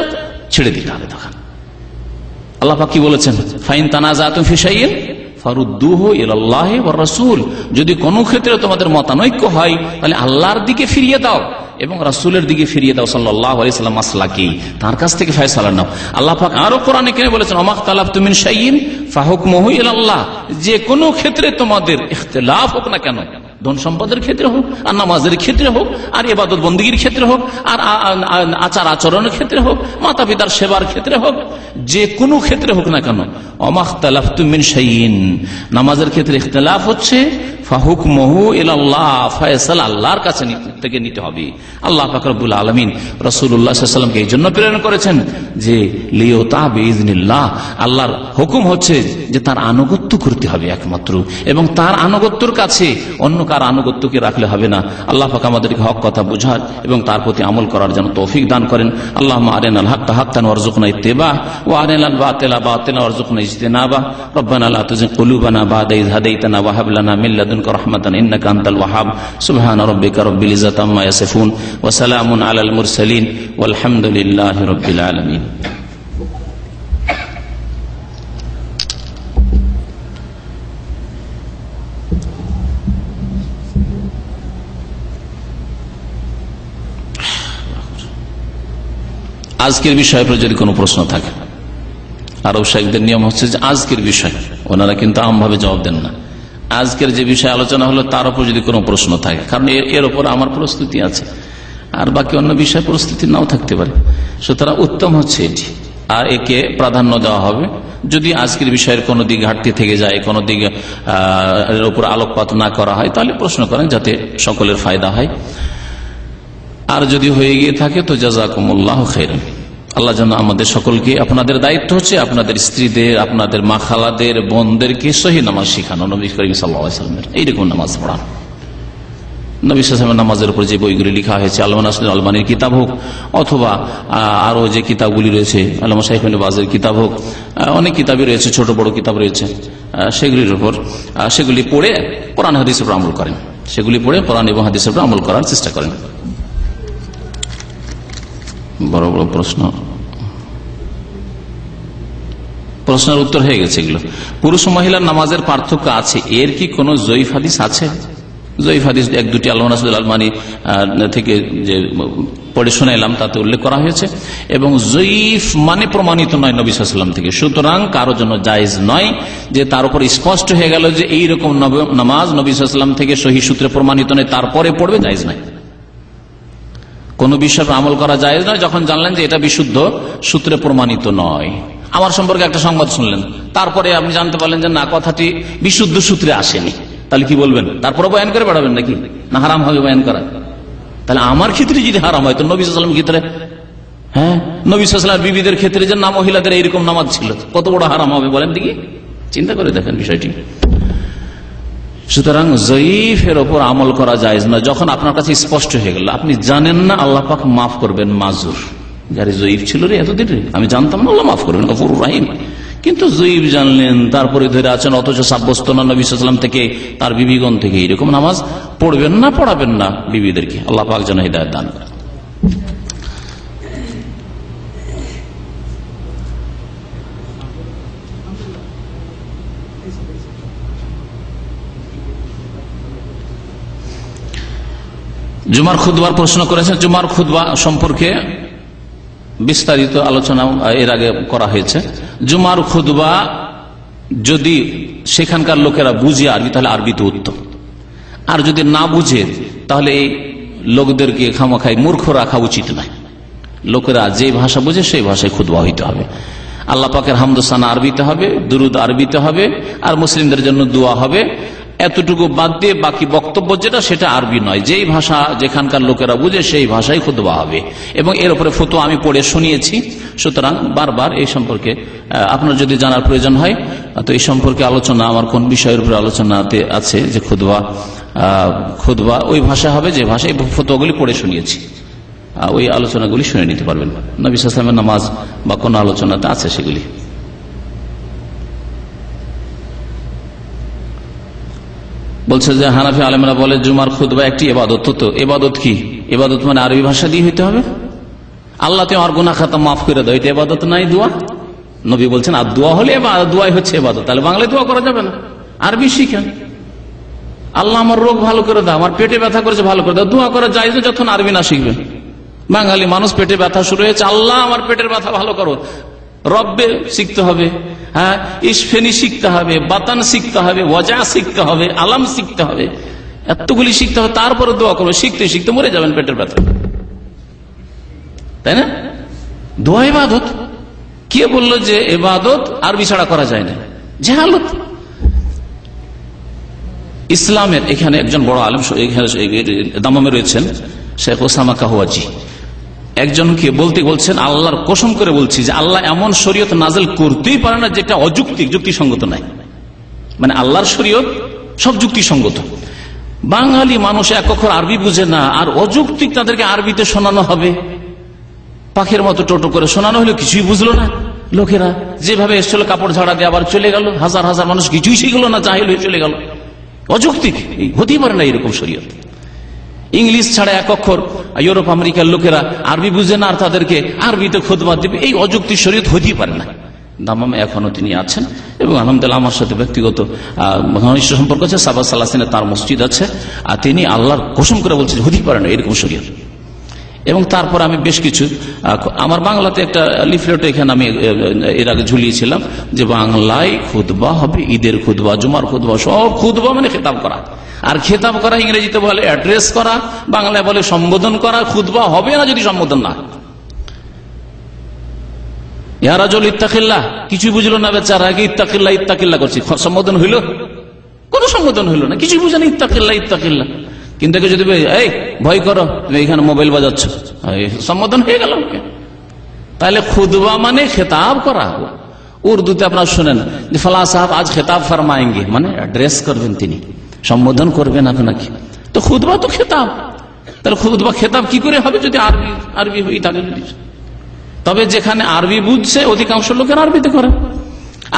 ছেড়ে দিতে হবে। তখন আল্লাহ পাক কি বলেছেন, ফাইন তানাজাতুম ফি শাইইন ফারুদ্দুহু ইলাল্লাহি ওয়ার রাসূল, যদি কোনো ক্ষেত্রে তোমাদের মতানৈক্য হয় তাহলে আল্লাহর দিকে ফিরিয়ে দাও এবং রাসূলের দিকে ফিরিয়ে দাও, সাল্লাল্লাহু আলাইহি ওয়াসাল্লাম মাসলাকি, তার কাছ থেকে ফয়সালা নাও। আল্লাহ পাক আরো কোরআনে কেন বলেছেন, ওমাখতালাফতুম মিন শাইইন ফাহুকমুহু ইলাল্লাহ, যে কোনো ক্ষেত্রে তোমাদের ইখতিলাফ হোক না কেন, ধন সম্পদের ক্ষেত্রে হোক, আর নামাজের ক্ষেত্রে হোক, আর ইবাদত বন্দেগীর ক্ষেত্রে হোক, আর আচার আচরণের ক্ষেত্রে হোক, মাতা পিতার সেবার ক্ষেত্রে হোক, যে কোনো ক্ষেত্রে হোক না কেন, ওমাখতালাফতুম মিন শাইইন, নামাজের ক্ষেত্রে ইখতিলাফ হচ্ছে, ফাহুকমুহু ইলাল্লাহ, ফয়সালা আল্লাহর কাছে থেকে নিতে হবে। আল্লাহ পাক রব্বুল আলামিন রাসূলুল্লাহ সাল্লাল্লাহু আলাইহি ওয়াসাল্লামকে এই জন্য প্রেরণ করেছেন যে লিয়ুতা বিইজনিল্লাহ, আল্লাহর হুকুম হচ্ছে যে তার আনুগত্য করতে হবে একমাত্র, এবং তার আনুগত্যের কাছে অন্য কার আনুগত্যকে রাখলে হবে না। আল্লাহ পাক আমাদেরকে হক কথা বুঝার এবং তার প্রতি আমল করার জন্য তৌফিক দান করেন। আল্লাহুম্মা আরিনাল হাক্কা হাক্কান ওয়ারযুকনা ইত্তিবাহ ওয়া আরিনাল বাতিলা বাতিলা ওয়ারযুকনা ইজতিনাবা। রব্বানা লা তুযিগ কুলুবানা বা'দা ইয হাদাইতানা ওয়া হাব লানা মিন লাদুনকা রাহমাতান ইন্নাকা আনতাল ওয়াহ্হাব। সুবহানা রাব্বিকা রাব্বিল ইজ্জাতি আম্মা ইয়াসিফুন ওয়া সালামুন আলাল মুরসালিন ওয়ালহামদুলিল্লাহি রাব্বিল আলামিন। আজকের বিষয়ের উপর যদি কোনো প্রশ্ন থাকে, আরব শাইখদের নিয়ম হচ্ছে যে আজকের বিষয় ওনারা কিন্তু আমভাবে জবাব দেন না, আজকের যে বিষয় আলোচনা হলো তার উপর যদি কোনো প্রশ্ন থাকে, কারণ এর উপর আমার প্রস্তুতি আছে, আর বাকি অন্য বিষয়ে প্রস্তুতি নাও থাকতে পারে, সুতরাং উত্তম হচ্ছে এটি, আর একে প্রাধান্য দেওয়া হবে। যদি আজকের বিষয়ের কোনো দিক ঘাটতি থেকে যায়, কোনো দিক এর উপর আলোকপাত না করা হয়, তাহলে প্রশ্ন করেন যাতে সকলের ফায়দা হয়। আর যদি হয়ে গিয়ে থাকে তো জাযাকুমুল্লাহু খাইরান। আল্লাহ যেন আমাদের সকলকে, আপনাদের দায়িত্ব হচ্ছে আপনাদের স্ত্রীদের, আপনাদের মা খালাদের, বোনদেরকে সহি নামাজ শিখানো, নবী করিম সাল্লাল্লাহু আলাইহি ওয়াসাল্লামের এইরকম নামাজ পড়ানো। নবী সাল্লাল্লাহু আলাইহি ওয়াসাল্লামের নামাজের উপর যে বইগুলি লেখা হয়েছে, আল্লামা নাসিরুদ্দিন আলবানীর কিতাব হোক, অথবা আরো যে কিতাবগুলি রয়েছে, আল্লামা শাইখ ইবনে বাজের কিতাব হোক, অনেক কিতাবই রয়েছে, ছোট বড় কিতাব রয়েছে, সেগুলির উপর সেগুলি পড়ে কোরআন হাদিসের উপর আমল করেন, সেগুলি পড়ে কোরআন এবং হাদিসের উপর আমল করার চেষ্টা করেন। বড় বড় প্রশ্নের উত্তর হয়ে গেছে এগুলো। পুরুষ ও মহিলার নামাজের পার্থক্য আছে, এর কি কোন জয়ীফ হাদিস আছে? জয়ীফ হাদিস এক দুটি আল্লামা নাসিরুদ্দিন আলবানী থেকে যে পড়ে শোনাইলাম তাতে উল্লেখ করা হয়েছে, এবং জয়ীফ মানে প্রমাণিত নয় নবী সাল্লাল্লাহু আলাইহি ওয়াসাল্লাম থেকে, সুতরাং কারো জন্য জায়েজ নয় যে তার উপর স্পষ্ট হয়ে গেল যে এইরকম নামাজ নবী সাল্লাল্লাহু আলাইহি ওয়াসাল্লাম থেকে সহিহ সূত্রে প্রমাণিত নয়, তারপরে পড়বে, জায়েজ নাই। কোন বিষয়ে আমল করা জায়েজ নয় যখন জানলেন যে এটা বিশুদ্ধ সূত্রে প্রমাণিত নয়। আমার সম্পর্কে একটা সংবাদ শুনলেন, তারপরে আপনি জানতে পারলেন যে না, কথাটি বিশুদ্ধ সূত্রে আসেনি, তাহলে কি বলবেন? তারপরে বয়ান করে বেড়াবেন নাকি? না হারাম হবে বয়ান করা? তাহলে আমার ক্ষেত্রে যদি হারাম হয় তো নবী সাল্লাল্লাহু আলাইহি ওয়াসাল্লামের ক্ষেত্রে, হ্যাঁ, নবী সাল্লাল্লাহু আলাইহি ওয়াসাল্লামের বিবিদের ক্ষেত্রে যে না মহিলাদের এইরকম নামাজ ছিল, কত বড় হারাম হবে বলেন দেখি, চিন্তা করে দেখেন বিষয়টি। সুতরাং জয়ীফের ওপর আমল করা জায়েজ না যখন আপনার কাছে স্পষ্ট হয়ে গেল, আপনি জানেন না, আল্লাহ পাক মাফ করবেন, মাজুর, যারে জয়ীফ ছিল রে এতদিন আমি জানতাম না, আল্লাহ মাফ করবেন, গফুরুর রহিম। কিন্তু জয়ীফ জানলেন, তারপরে ধরে আছেন, অথচ সাব্যস্ত না নবী সাল্লাল্লাহু আলাইহি ওয়াসাল্লাম থেকে, তার বিবিগণ থেকে, এরকম নামাজ পড়বেন না, পড়াবেন না বিবিদেরকে। আল্লাহ পাক যেন হিদায়াত দান করেন। জুমার খুতবার প্রশ্ন করেছেন। জুমার খুতবা সম্পর্কে বিস্তারিত আলোচনা এর আগে করা হয়েছে। জুমার খুতবা যদি সেখানকার লোকেরা বুঝে আরবি, তাহলে আরবিতে উত্তম, আর যদি না বুঝে তাহলে এই লোকদেরকে খামাখাই মূর্খ রাখা উচিত নয়। লোকেরা যে ভাষা বোঝে সেই ভাষায় খুতবা হইতে হবে। আল্লাহ পাকের হামদোসানা আরবিতে হবে, দুরুদ আরবিতে হবে, আর মুসলিমদের জন্য দোয়া হবে। এতটুকু বাদ দিয়ে বাকি বক্তব্য যেটা সেটা আরবি নয়, যেই ভাষা যেখানকার লোকেরা বুঝে সেই ভাষায় খুতবা হবে। এবং এর উপরে ফতোয়া আমি পড়ে শুনিয়েছি। সুতরাং বারবার এই সম্পর্কে আপনার যদি জানার প্রয়োজন হয় তো এই সম্পর্কে আলোচনা আমার কোন বিষয়ের উপরে আলোচনাতে আছে যে খুতবা ওই ভাষা হবে যে ভাষায় ফতোয়াগুলি পড়ে শুনিয়েছি, ওই আলোচনাগুলি শুনে নিতে পারবেন। নবী সাল্লাল্লাহু আলাইহি ওয়াসাল্লামের নামাজ বা কোন আলোচনাতে আছে সেগুলি। বলছে যে হানাফি আলেমরা বলে জুমার খুতবা একটি ইবাদত। তো ইবাদত কি? ইবাদত মানে আরবি ভাষা দিয়ে হইতে হবে। আল্লাহ তো আমার গুনাহ খাতা মাফ করে দেয়, এটা ইবাদত নাই, দোয়া। নবী বলছেন আর দোয়া হলে দোয়াই হচ্ছে ইবাদত। তাহলে বাংলায় দোয়া করা যাবে না, আরবি শিখেন। আল্লাহ আমার রোগ ভালো করে দাও, আমার পেটে ব্যথা করেছে ভালো করে দাও, দোয়া করা যায় যখন আরবি না শিখবেন। বাঙালি মানুষ পেটে ব্যথা শুরু হয়েছে, আল্লাহ আমার পেটের ব্যথা ভালো করো। রব্বে শিখতে হবে, হ্যাঁ, ইসফেনি শিখতে হবে, বাতান শিখতে হবে, ওয়াজা শিখতে হবে, আলাম শিখতে হবে, এতগুলি শিখতে হবে, তারপরে দোয়া করবে। শিখতে শিখতে মরে যাবেন পেটের ব্যথা, তাই না? দোয়া ইবাদত। কে বললো যে ইবাদত আরবি ছাড়া করা যায় না? জাহালত। ইসলামের এখানে একজন বড় আলেম দামামে রয়েছেন, শেখ ওসামা কাহওয়াজি, একজনকে বলছেন আল্লাহর কসম করে বলছি যে আল্লাহ এমন শরীয়ত নাযিল করতেই পারে না যেটা অযৌক্তিক, যুক্তিসঙ্গত নাই। মানে আল্লাহর শরীয়ত সব যুক্তিসঙ্গত। বাঙালি মানুষ এক অক্ষর আরবি বুঝে না, আর অযৌক্তিক তাদেরকে আরবিতে শোনানো হবে, পাখির মতো টোটো করে শোনানো হলো, কিছুই বুঝলো না। লোকেরা যেভাবে এসেছিল কাপড় ঝাড়া দিয়ে আবার চলে গেল, হাজার হাজার মানুষ কিছুই শিখলো না, জাহিল হয়ে চলে গেল। অযৌক্তিক, হতেই পারে না এরকম শরীয়ত। ইংলিশ ছাড়া এক অক্ষর ইউরোপ আমেরিকার লোকেরা আরবি বুঝে না, আর তাদেরকে আরবিতে খুতবা দিবে, এই অযৌক্তিক শরীয়ত হতেই পারে না। দামামে এখনো তিনি আছেন এবং আলহামদুলিল্লাহ আমার সাথে ব্যক্তিগত ঘনিষ্ঠ সম্পর্ক আছে। সাবা সালাসিনে তার মসজিদ আছে, আর তিনি আল্লাহর কসম করে বলছেন হতেই পারে না এরকম শরীয়ত। এবং তারপর আমি বেশ কিছু আমার বাংলাতে একটা লিফলেট এখানে আমি এর আগে ঝুলিয়েছিলাম যে বাংলায় খুতবা হবে, ঈদের খুতবা, জুমার খুতবা, সব খুতবা মানে খেতাব করা। আর খেতাব করা ইংরেজিতে বলে অ্যাড্রেস করা, বাংলায় বলে সম্বোধন করা। খুতবা হবে না যদি সম্বোধন না। ইয়া রাজুল ইত্তাকিল্লাহ, কিছু বুঝলো না বেচারা, আগে ইত্তাকিল্লাহ ইত্তাকিল্লাহ করছি, সম্বোধন হইল? কোনো সম্বোধন হইল না, কিছু বুঝে না, ইত্তাকিল্লাহ ইত্তাকিল্লাহ। কিন্তু যদি এই ভয় করো, তুমি এখানে মোবাইল বাজাচ্ছ, সম্বোধন হয়ে গেল। তাহলে খুতবা মানে খেতাব করা। উর্দুতে আপনারা শুনেন যে ফলা সাহেব আজ খেতাব ফরমায়েঙ্গে, মানে অ্যাড্রেস করবেন তিনি, সম্বোধন করবেন আপনাকে। তো খুতবা তো খেতাব, তাহলে খুতবা খেতাব কি করে হবে যদি আরবি হয়ে থাকে? তবে যেখানে আরবি বুঝছে অধিকাংশ লোকের আরবিতে করে,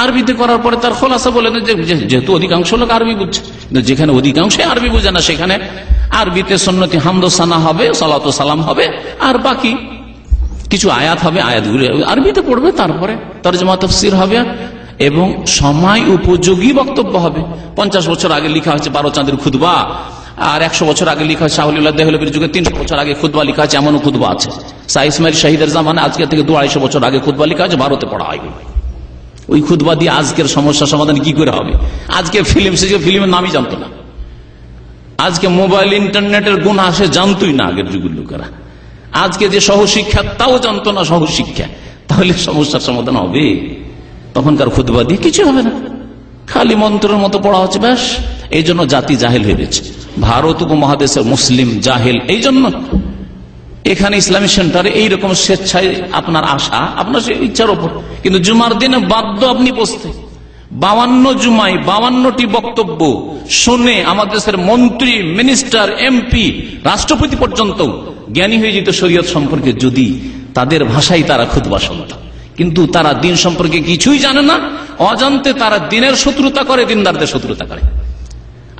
আরবিতে করার পরে তার খোলাসা বলে যেহেতু অধিকাংশ লোক আরবি বুঝছে, যেখানে অধিকাংশ আরবি বুঝে না সেখানে আরবিতে সুন্নতি হামদোসানা হবে, সালাত ও সালাম হবে, আর বাকি কিছু আয়াত হবে, আয়াতগুলি আরবিতে পড়বে, তারপরে তরজমা তাফসীর হবে এবং সময় উপযোগী বক্তব্য হবে। 50 বছর আগে লেখা হয়েছে 12 চাঁদের খুতবা, আর 100 বছর আগে লেখা হয়েছে শাহুল দেহলভির যুগে 300 বছর আগে খুতবা লেখা আছে, এমনও খুতবা আছে। শাহ ইসমাইল শহীদের জামানে আজকে থেকে 250 বছর আগে খুতবা লেখা আছে, ভারতে পড়া হয়। ওই খুতবা দিয়ে আজকের সমস্যা সমাধান কি করে হবে? আজকে ফিল্মের নামই জানতো না, আজকে মোবাইল ইন্টারনেটের গুণ আসে জানতোই না আগের যুগের লোকেরা। আজকে যে সহশিক্ষা তাও জানতো না, সহশিক্ষা। তাহলে সমস্যার সমাধান হবে? তখনকার খুতবা দিয়ে কিছু হবে না, খালি মন্ত্রের মতো পড়া হচ্ছে, ব্যাস। এই জন্য জাতি জাহেল হয়ে গেছে, ভারত উপমহাদেশের মুসলিম জাহেল। এই জন্য এখানে ইসলামী সেন্টারে এইরকম স্বেচ্ছায় আপনার আশা, আপনার ইচ্ছার ওপর, কিন্তু জুমার দিনে বাধ্য আপনি বসতে। 52 জুমায় 52টি বক্তব্য শুনে আমাদের দেশের মন্ত্রী, মিনিস্টার, এমপি, রাষ্ট্রপতি পর্যন্ত জ্ঞানী হয়ে যেত শরীয়ত সম্পর্কে, যদি তাদের ভাষায় তারা খুতবা শুনত। কিন্তু তারা দিন সম্পর্কে কিছুই জানে না, অজান্তে তারা দিনের শত্রুতা করে, দিনদারদের শত্রুতা করে।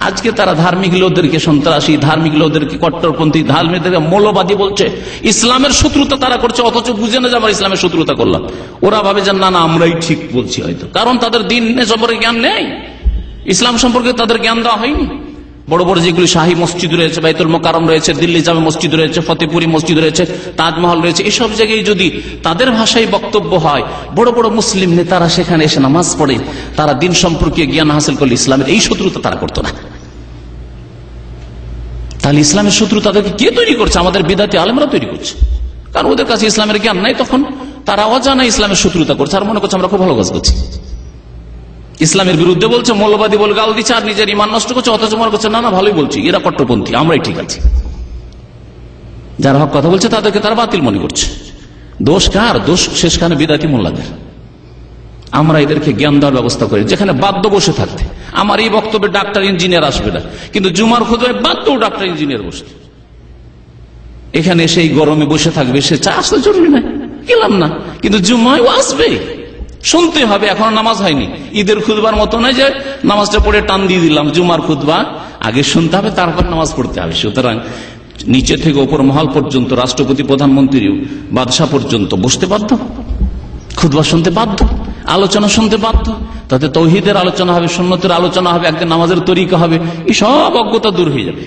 আজকে তারা ধার্মিক লোকদেরকে সন্ত্রাসী, ধার্মিক লোকদেরকে কট্টরপন্থী, ধার্মিকদেরকে মৌলবাদী বলছে, ইসলামের শত্রুতা তারা করছে, অথচ বুঝে না যে আমরা ইসলামের শত্রুতা করলাম। ওরা ভাবে যে না না আমরাই ঠিক বলছি, হয়তো কারণ তাদের দিন সম্পর্কে জ্ঞান নেই, ইসলাম সম্পর্কে তাদের জ্ঞান দেওয়া হয়নি। বড় বড় যেগুলি শাহী মসজিদ রয়েছে, বাইতুল মোকাররম রয়েছে, দিল্লি জামে মসজিদ রয়েছে, ফতেপুরি মসজিদ রয়েছে, তাজমহল রয়েছে, এসব জায়গায় যদি তাদের ভাষায় বক্তব্য হয়, বড় বড় মুসলিম নেতারা সেখানে এসে নামাজ পড়ে, তারা দিন সম্পর্কে জ্ঞান হাসিল করলে ইসলামের এই শত্রুতা তারা করতো না। তাহলে ইসলামের শত্রু তাদেরকে কে তৈরি করছে? আমাদের বিদাতি আলেমরা তৈরি করছে। কারণ ওদের কাছে ইসলামের জ্ঞান নাই, তখন তারা অজানা ইসলামের শত্রুতা করছে আর মনে করছে আমরা খুব ভালো কাজ করছি। ইসলামের বিরুদ্ধে বলছে, মৌলবাদী বলে গাল দিচ্ছে আর নিজের ইমান নষ্ট করছে, অথচ মনে করছে না না ভালোই বলছি, এরা কট্টরপন্থী, আমরাই ঠিক আছি। যারা হক কথা বলছে তাদেরকে তারা বাতিল মনে করছে। দোষ কার? দোষ শেষখানে বিদাতি মোল্লাদের। আমরা এদেরকে জ্ঞান দেওয়ার ব্যবস্থা করি, যেখানে বাধ্য বসে থাকতে। আমার এই বক্তব্যে ডাক্তার ইঞ্জিনিয়ার আসবে না, কিন্তু জুমার খুতবায় বাধ্য ডাক্তার ইঞ্জিনিয়ার বসতে। এখানে সেই গরমে বসে থাকবে, সে চা আসতে জরুরি না, গেলাম না, কিন্তু জুমায় আসবে, শুনতে হবে। এখনো নামাজ হয়নি, ঈদের খুতবার মতো নয় যে নামাজটা পড়ে টান দিয়ে দিলাম। জুমার খুতবা আগে শুনতে হবে, তারপর নামাজ পড়তে হবে। সুতরাং নিচে থেকে ওপর মহল পর্যন্ত, রাষ্ট্রপতি, প্রধানমন্ত্রী, বাদশাহ পর্যন্ত বসতে বাধ্য, খুতবা শুনতে বাধ্য, আলোচনা শুনতে বাধ্য। তাতে তৌহিদের আলোচনা হবে, সুন্নতের আলোচনা হবে, একদিন নামাজের তরিকা হবে। এই সব অজ্ঞতা দূর হয়ে যাবে।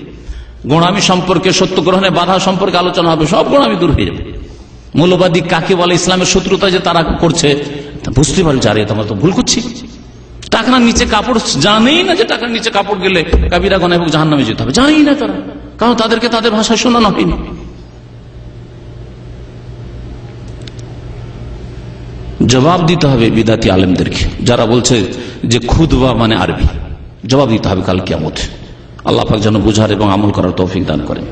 গোঁড়ামি সম্পর্কে, সত্য গ্রহণে বাধা সম্পর্কে আলোচনা হবে, সব গোঁড়ামি দূর হয়ে যাবে। মৌলবাদী কাকে বলে, ইসলামের শত্রুতা যে তারা করছে বুঝতে পারবে, যারে আমরা তো ভুল করছি। টাকার নিচে কাপড় জানেই না যে টাকার নিচে কাপড় গেলে কাবিরা গুনাহ এবং জাহান্নামে যেতে হবে, জানেই না তারা, কারণ তাদেরকে তাদের ভাষায় শোনানো হয়নি। জবাব দিতে হবে বিদাতি আলেমদেরকে, যারা বলছে যে খুতবা মানে আরবি। জবাব দিতে হবে কাল কিয়ামতে। আল্লাহ পাক যেন বুঝার এবং আমল করার তৌফিক দান করেন।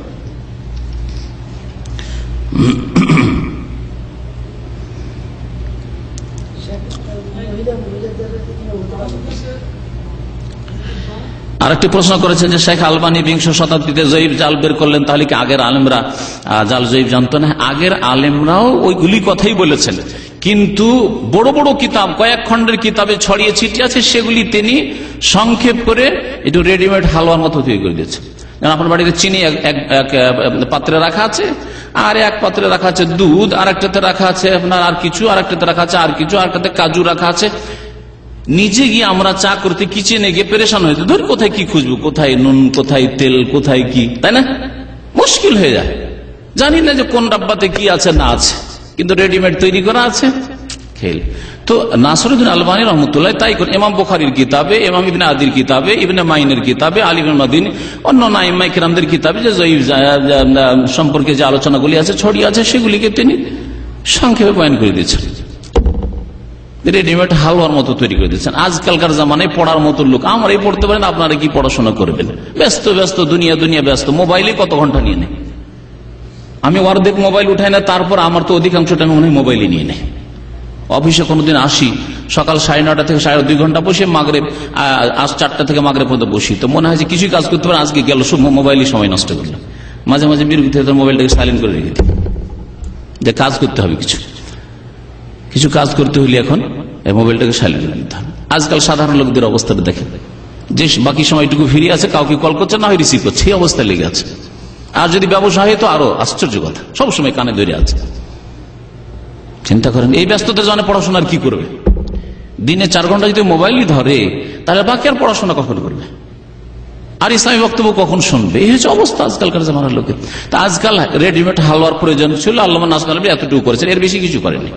আরেকটি প্রশ্ন করেছেন যে শেখ আলবানী বিংশ শতাব্দীতে জয়ীব জাল বের করলেন, তাহলে কি আগের আলেমরা জাল জয়ীব জানতো না? আগের আলেমরাও ওইগুলি কথাই বলেছেন, কিন্তু বড় বড় কিতাব, কয়েক খণ্ডের কিতাবে ছড়িয়ে ছিটিয়ে আছে, সেগুলি তিনি সংক্ষেপ করে একটু রেডিমেড হালুয়ার মতো তৈরি করে দিয়েছেন। যেমন আপনার বাড়িতে চিনি এক পাত্রে রাখা আছে, আর এক পাত্রে রাখা আছে দুধ, আর একটাতে রাখা আছে আপনার আর কিছু, আর একটাতে রাখা আছে আর কিছু, আর একটাতে কাজু রাখা আছে। নিজে গিয়ে আমরা চা করতে কিচেনে গিয়ে পেরেশান হয়েছে, ধর কোথায় কি খুঁজবো, কোথায় নুন, কোথায় তেল, কোথায় কি, তাই না? মুশকিল হয়ে যায়, জানি না যে কোন ডাব্বাতে কি আছে না আছে, কিন্তু রেডিমেড তৈরি করা আছে, খেল। তো নাসরুদ্দিন আলবানী রহমতুল্লাহ তাই করে ইমাম বুখারীর কিতাবে, ইমাম ইবনে আদির কিতাবে, ইবনে মাইনের কিতাবে, আলী ইবনে মাদিনী, অন্য আইম্মায়ে কিরামদের কিতাবে যে জয়ীফ সম্পর্কে যে আলোচনাগুলি আছে ছড়িয়ে আছে, সেগুলিকে তিনি সংক্ষেপে বয়ান করে দিয়েছেন, রেডিমেড হালুয়ার মতো তৈরি করে দিচ্ছেন। আজকালকার জামানায় পড়ার মতো লোক আমরাই পড়তে পারেন, আপনারা কি পড়াশোনা করবেন? ব্যস্ত ব্যস্ত দুনিয়া ব্যস্ত, মোবাইলে কত ঘন্টা নিয়ে নেয়। আমি অর্ধেক মোবাইল উঠাই না, তারপর আমার তো অধিকাংশ টাইম মনে হয় মোবাইলে নিয়ে নেয়। অফিসে কোনোদিন আসি সকাল 9:30 থেকে 2.5 ঘন্টা বসে, মাগরিব 4টা থেকে মাগরিব পর্যন্ত বসি, তো মনে হয় যে কিছুই কাজ করতে পারে, আজকে গেল সব মোবাইলে সময় নষ্ট করলাম। মাঝে মাঝে বিরক্ত হয়ে মোবাইলটাকে সাইলেন্ট করে রেখে দিই, যে কাজ করতে হবে, কিছু কাজ করতে হলে এখন এই মোবাইলটাকে সাইলেন্ট করে দিতে হবে। আজকাল সাধারণ লোকদের অবস্থাটা দেখেন, যে বাকি সময়টুকু ফিরে আছে, কাউকে কল করছে না হয় রিসিভ করছে, এই অবস্থায় লেগে আছে। আর যদি ব্যবসা হয় তো আরো আশ্চর্য কথা, সবসময় কানে ধরে আছে। চিন্তা করেন, এই ব্যস্ততার জন্য পড়াশোনার কি করবে? দিনে 4 ঘন্টা যদি মোবাইলই ধরে, তাহলে বাকি আর পড়াশোনা কখন করবে? আর ইসলামী বক্তব্য কখন শুনবে? এই হচ্ছে অবস্থা আজকালকার জামানার লোকের। তা আজকাল রেডিমেড হালুয়ার প্রয়োজন ছিল, আল্লামা নাসরুল্লাহ এতটুকু করেছেন, এর বেশি কিছু করেনি।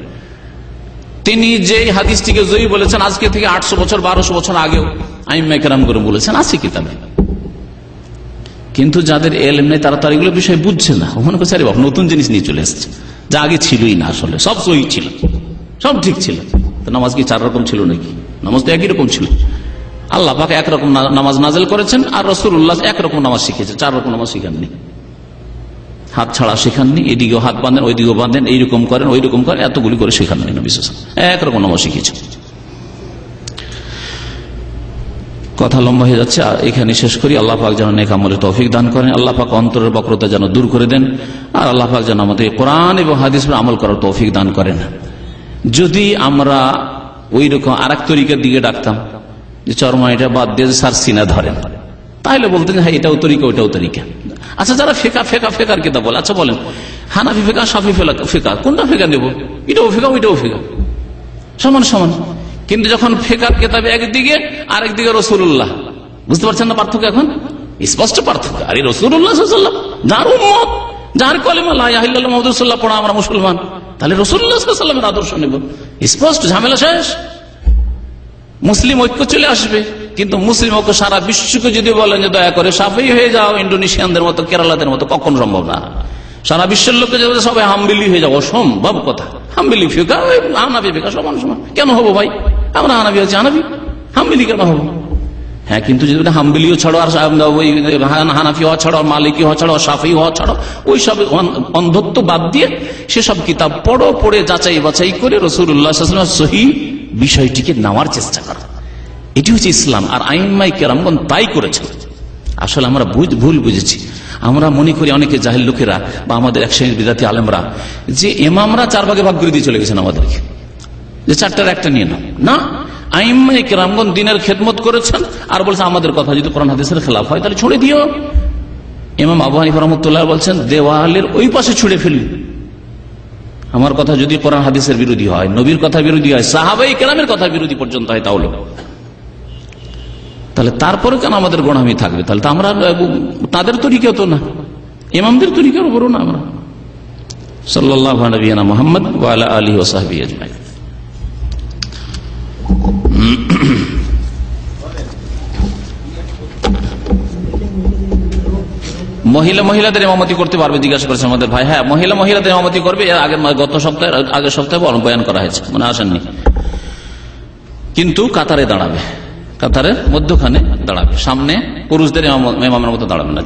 তিনি যে হাদিসটিকে জয়ী বলেছেন, আজকে থেকে 800 বছর 1200 বছর আগেও আইম্মায়ে কেরাম করে বলেছেন, আছে কিতাবে। কিন্তু যাদের এলেম নেই, তারা তার এগুলো বিষয় বুঝছে না, মনে করছে আরে বাবা নতুন জিনিস নিয়ে চলে এসছে, যা আগে ছিলই না। আসলে সব সহি ছিল, সব ঠিক ছিল। তো নামাজ কি 4 রকম ছিল নাকি? নামাজ তো একই রকম ছিল। আল্লাহ পাক একরকম নামাজ নাজেল করেছেন, আর রাসূলুল্লাহ একরকম নামাজ শিখেছে, 4 রকম নামাজ শিখাননি। হাত ছাড়া শেখাননি, এদিকেও হাত বাঁধেন, ওইদিকেও বাঁধেন, এইরকম করেন, ওইরকম করেন, এতগুলি করে শেখাননি নবী সাল্লাল্লাহু আলাইহি ওয়াসাল্লাম, একরকম নামাজ শিখেছে। কথা লম্বা হয়ে যাচ্ছে, এখানে শেষ করি। আল্লাহ পাক যেন নেক আমলে তৌফিক দান করেন, আল্লাহ পাক অন্তরের বক্রতা যেন দূর করে দেন, আর আল্লাহ পাক যেন আমাদের কোরআন এবং হাদিস পর আমল করার তৌফিক দান করেন। যদি আমরা ওই রকম আর এক তরিকার দিকে ডাকতাম, যে চরমাইটা বাদ দিয়ে সার সিনা ধরেন, তাহলে বলতেন হ্যাঁ এটাও তরিকা ওইটাও তরিকা। আচ্ছা, যারা ফেকার কিতাব বলে, আচ্ছা বলেন হানাফি ফেকা, শাফি ফেকা, কোনটা ফেকা নেব? এটাও ফেকা ওইটাও ফেকা, সমান সমান। কিন্তু যখন ফেকার কিতাবে একদিকে আর একদিকে রাসূলুল্লাহ, বুঝতে পারছেন না পার্থক্য? এখন স্পষ্ট পার্থক্য। আর রাসূলুল্লাহ সাল্লাল্লাহু আলাইহি ওয়াসাল্লাম যার উম্মত, যার কলেমা লা ইলাহা ইল্লাল্লাহ মুহাম্মাদুর রাসূলুল্লাহ পড়া আমরা মুসলমান, তাহলে রাসূলুল্লাহ সাল্লাল্লাহু আলাইহি ওয়াসাল্লামের আদর্শ নেব। স্পষ্ট, ঝামেলা শেষ, মুসলিম ঐক্য চলে আসবে। কিন্তু মুসলিম ঐক্য সারা বিশ্বকে যদি বলেন যে দয়া করে শাফিঈ হয়ে যাও, ইন্ডোনেশিয়ানদের মতো, কেরালাদের মতো, কখনো সম্ভব না। সারা বিশ্বের লোককে যদি সবাই হাম্বলি হয়ে যাবো, অসম্ভব কথা। হাম্বলি ফিকা, হানাফি ফিকা সমান সমান কেন হবো ভাই? আমরা হানাফি আছি, হানাফি হাম্বলি কেন হবো? হ্যাঁ, কিন্তু যদি হাম্বলিও ছাড়ো, আর ওই হানাফি হওয়া ছাড়ো, মালিকি হওয়া ছাড়ো, শাফিঈ হওয়া ছাড়ো, ওই সব অন্ধত্ব বাদ দিয়ে সেসব কিতাব পড়ো, পড়ে যাচাই বাছাই করে রাসূলুল্লাহ সাল্লাল্লাহু আলাইহি ওয়াসাল্লামের সহিহ বিষয়টিকে নেওয়ার চেষ্টা করো। এটি হচ্ছে ইসলাম। আর আইম্মায়ে কেরামগণ তাই করেছে। আসলে আমরা ভুল বুঝেছি। আমরা মনে করি অনেকে জাহিল লোকেরা বা আমাদের এক শ্রেণীর বিদাতি আলেমরা যে ইমামরা 4 ভাগে ভাগ করে দিয়ে চলে গেছেন আমাদেরকে, যে 4টার একটা নিয়ে নাও। না, আইম্মায়ে কেরামগণ দ্বীনের খেদমত করেছেন আর বলছেন আমাদের কথা যদি কোরআন হাদিসের খেলাফ হয় তাহলে ছুড়ে দিও। ইমাম আবু হানিফা রাহমাতুল্লাহ বলছেন দেওয়ালের ওই পাশে ছুড়ে ফেলি, আমার কথা যদি কোরআন হাদিসের বিরোধী হয়, নবীর কথা বিরোধী হয়, সাহাবায়ে কেরামের কথা বিরোধী পর্যন্ত হয়, তাহলে তারপরে কেন আমাদের গোড়ামি থাকবে? তাহলে তো আমরা তাদের তরিকা তো না, ইমামদের তরিকার উপরও না আমরা। সাল্লাল্লাহু আলাইহি মুহাম্মদ ওয়া আলা আলিহি ওয়া সাহবিহি আজমাইন। মহিলাদের ইমামতি করতে পারবে জিজ্ঞাসা করেছে আমাদের ভাই। হ্যাঁ, মহিলাদের ইমামতি করবে। আগের সপ্তাহে বয়ান করা হয়েছে, মনে আসেননি? কিন্তু কাতারে দাঁড়াবে, কাতারের মধ্যখানে দাঁড়াবে, সামনে পুরুষদের ইমামের মতো দাঁড়াবে না।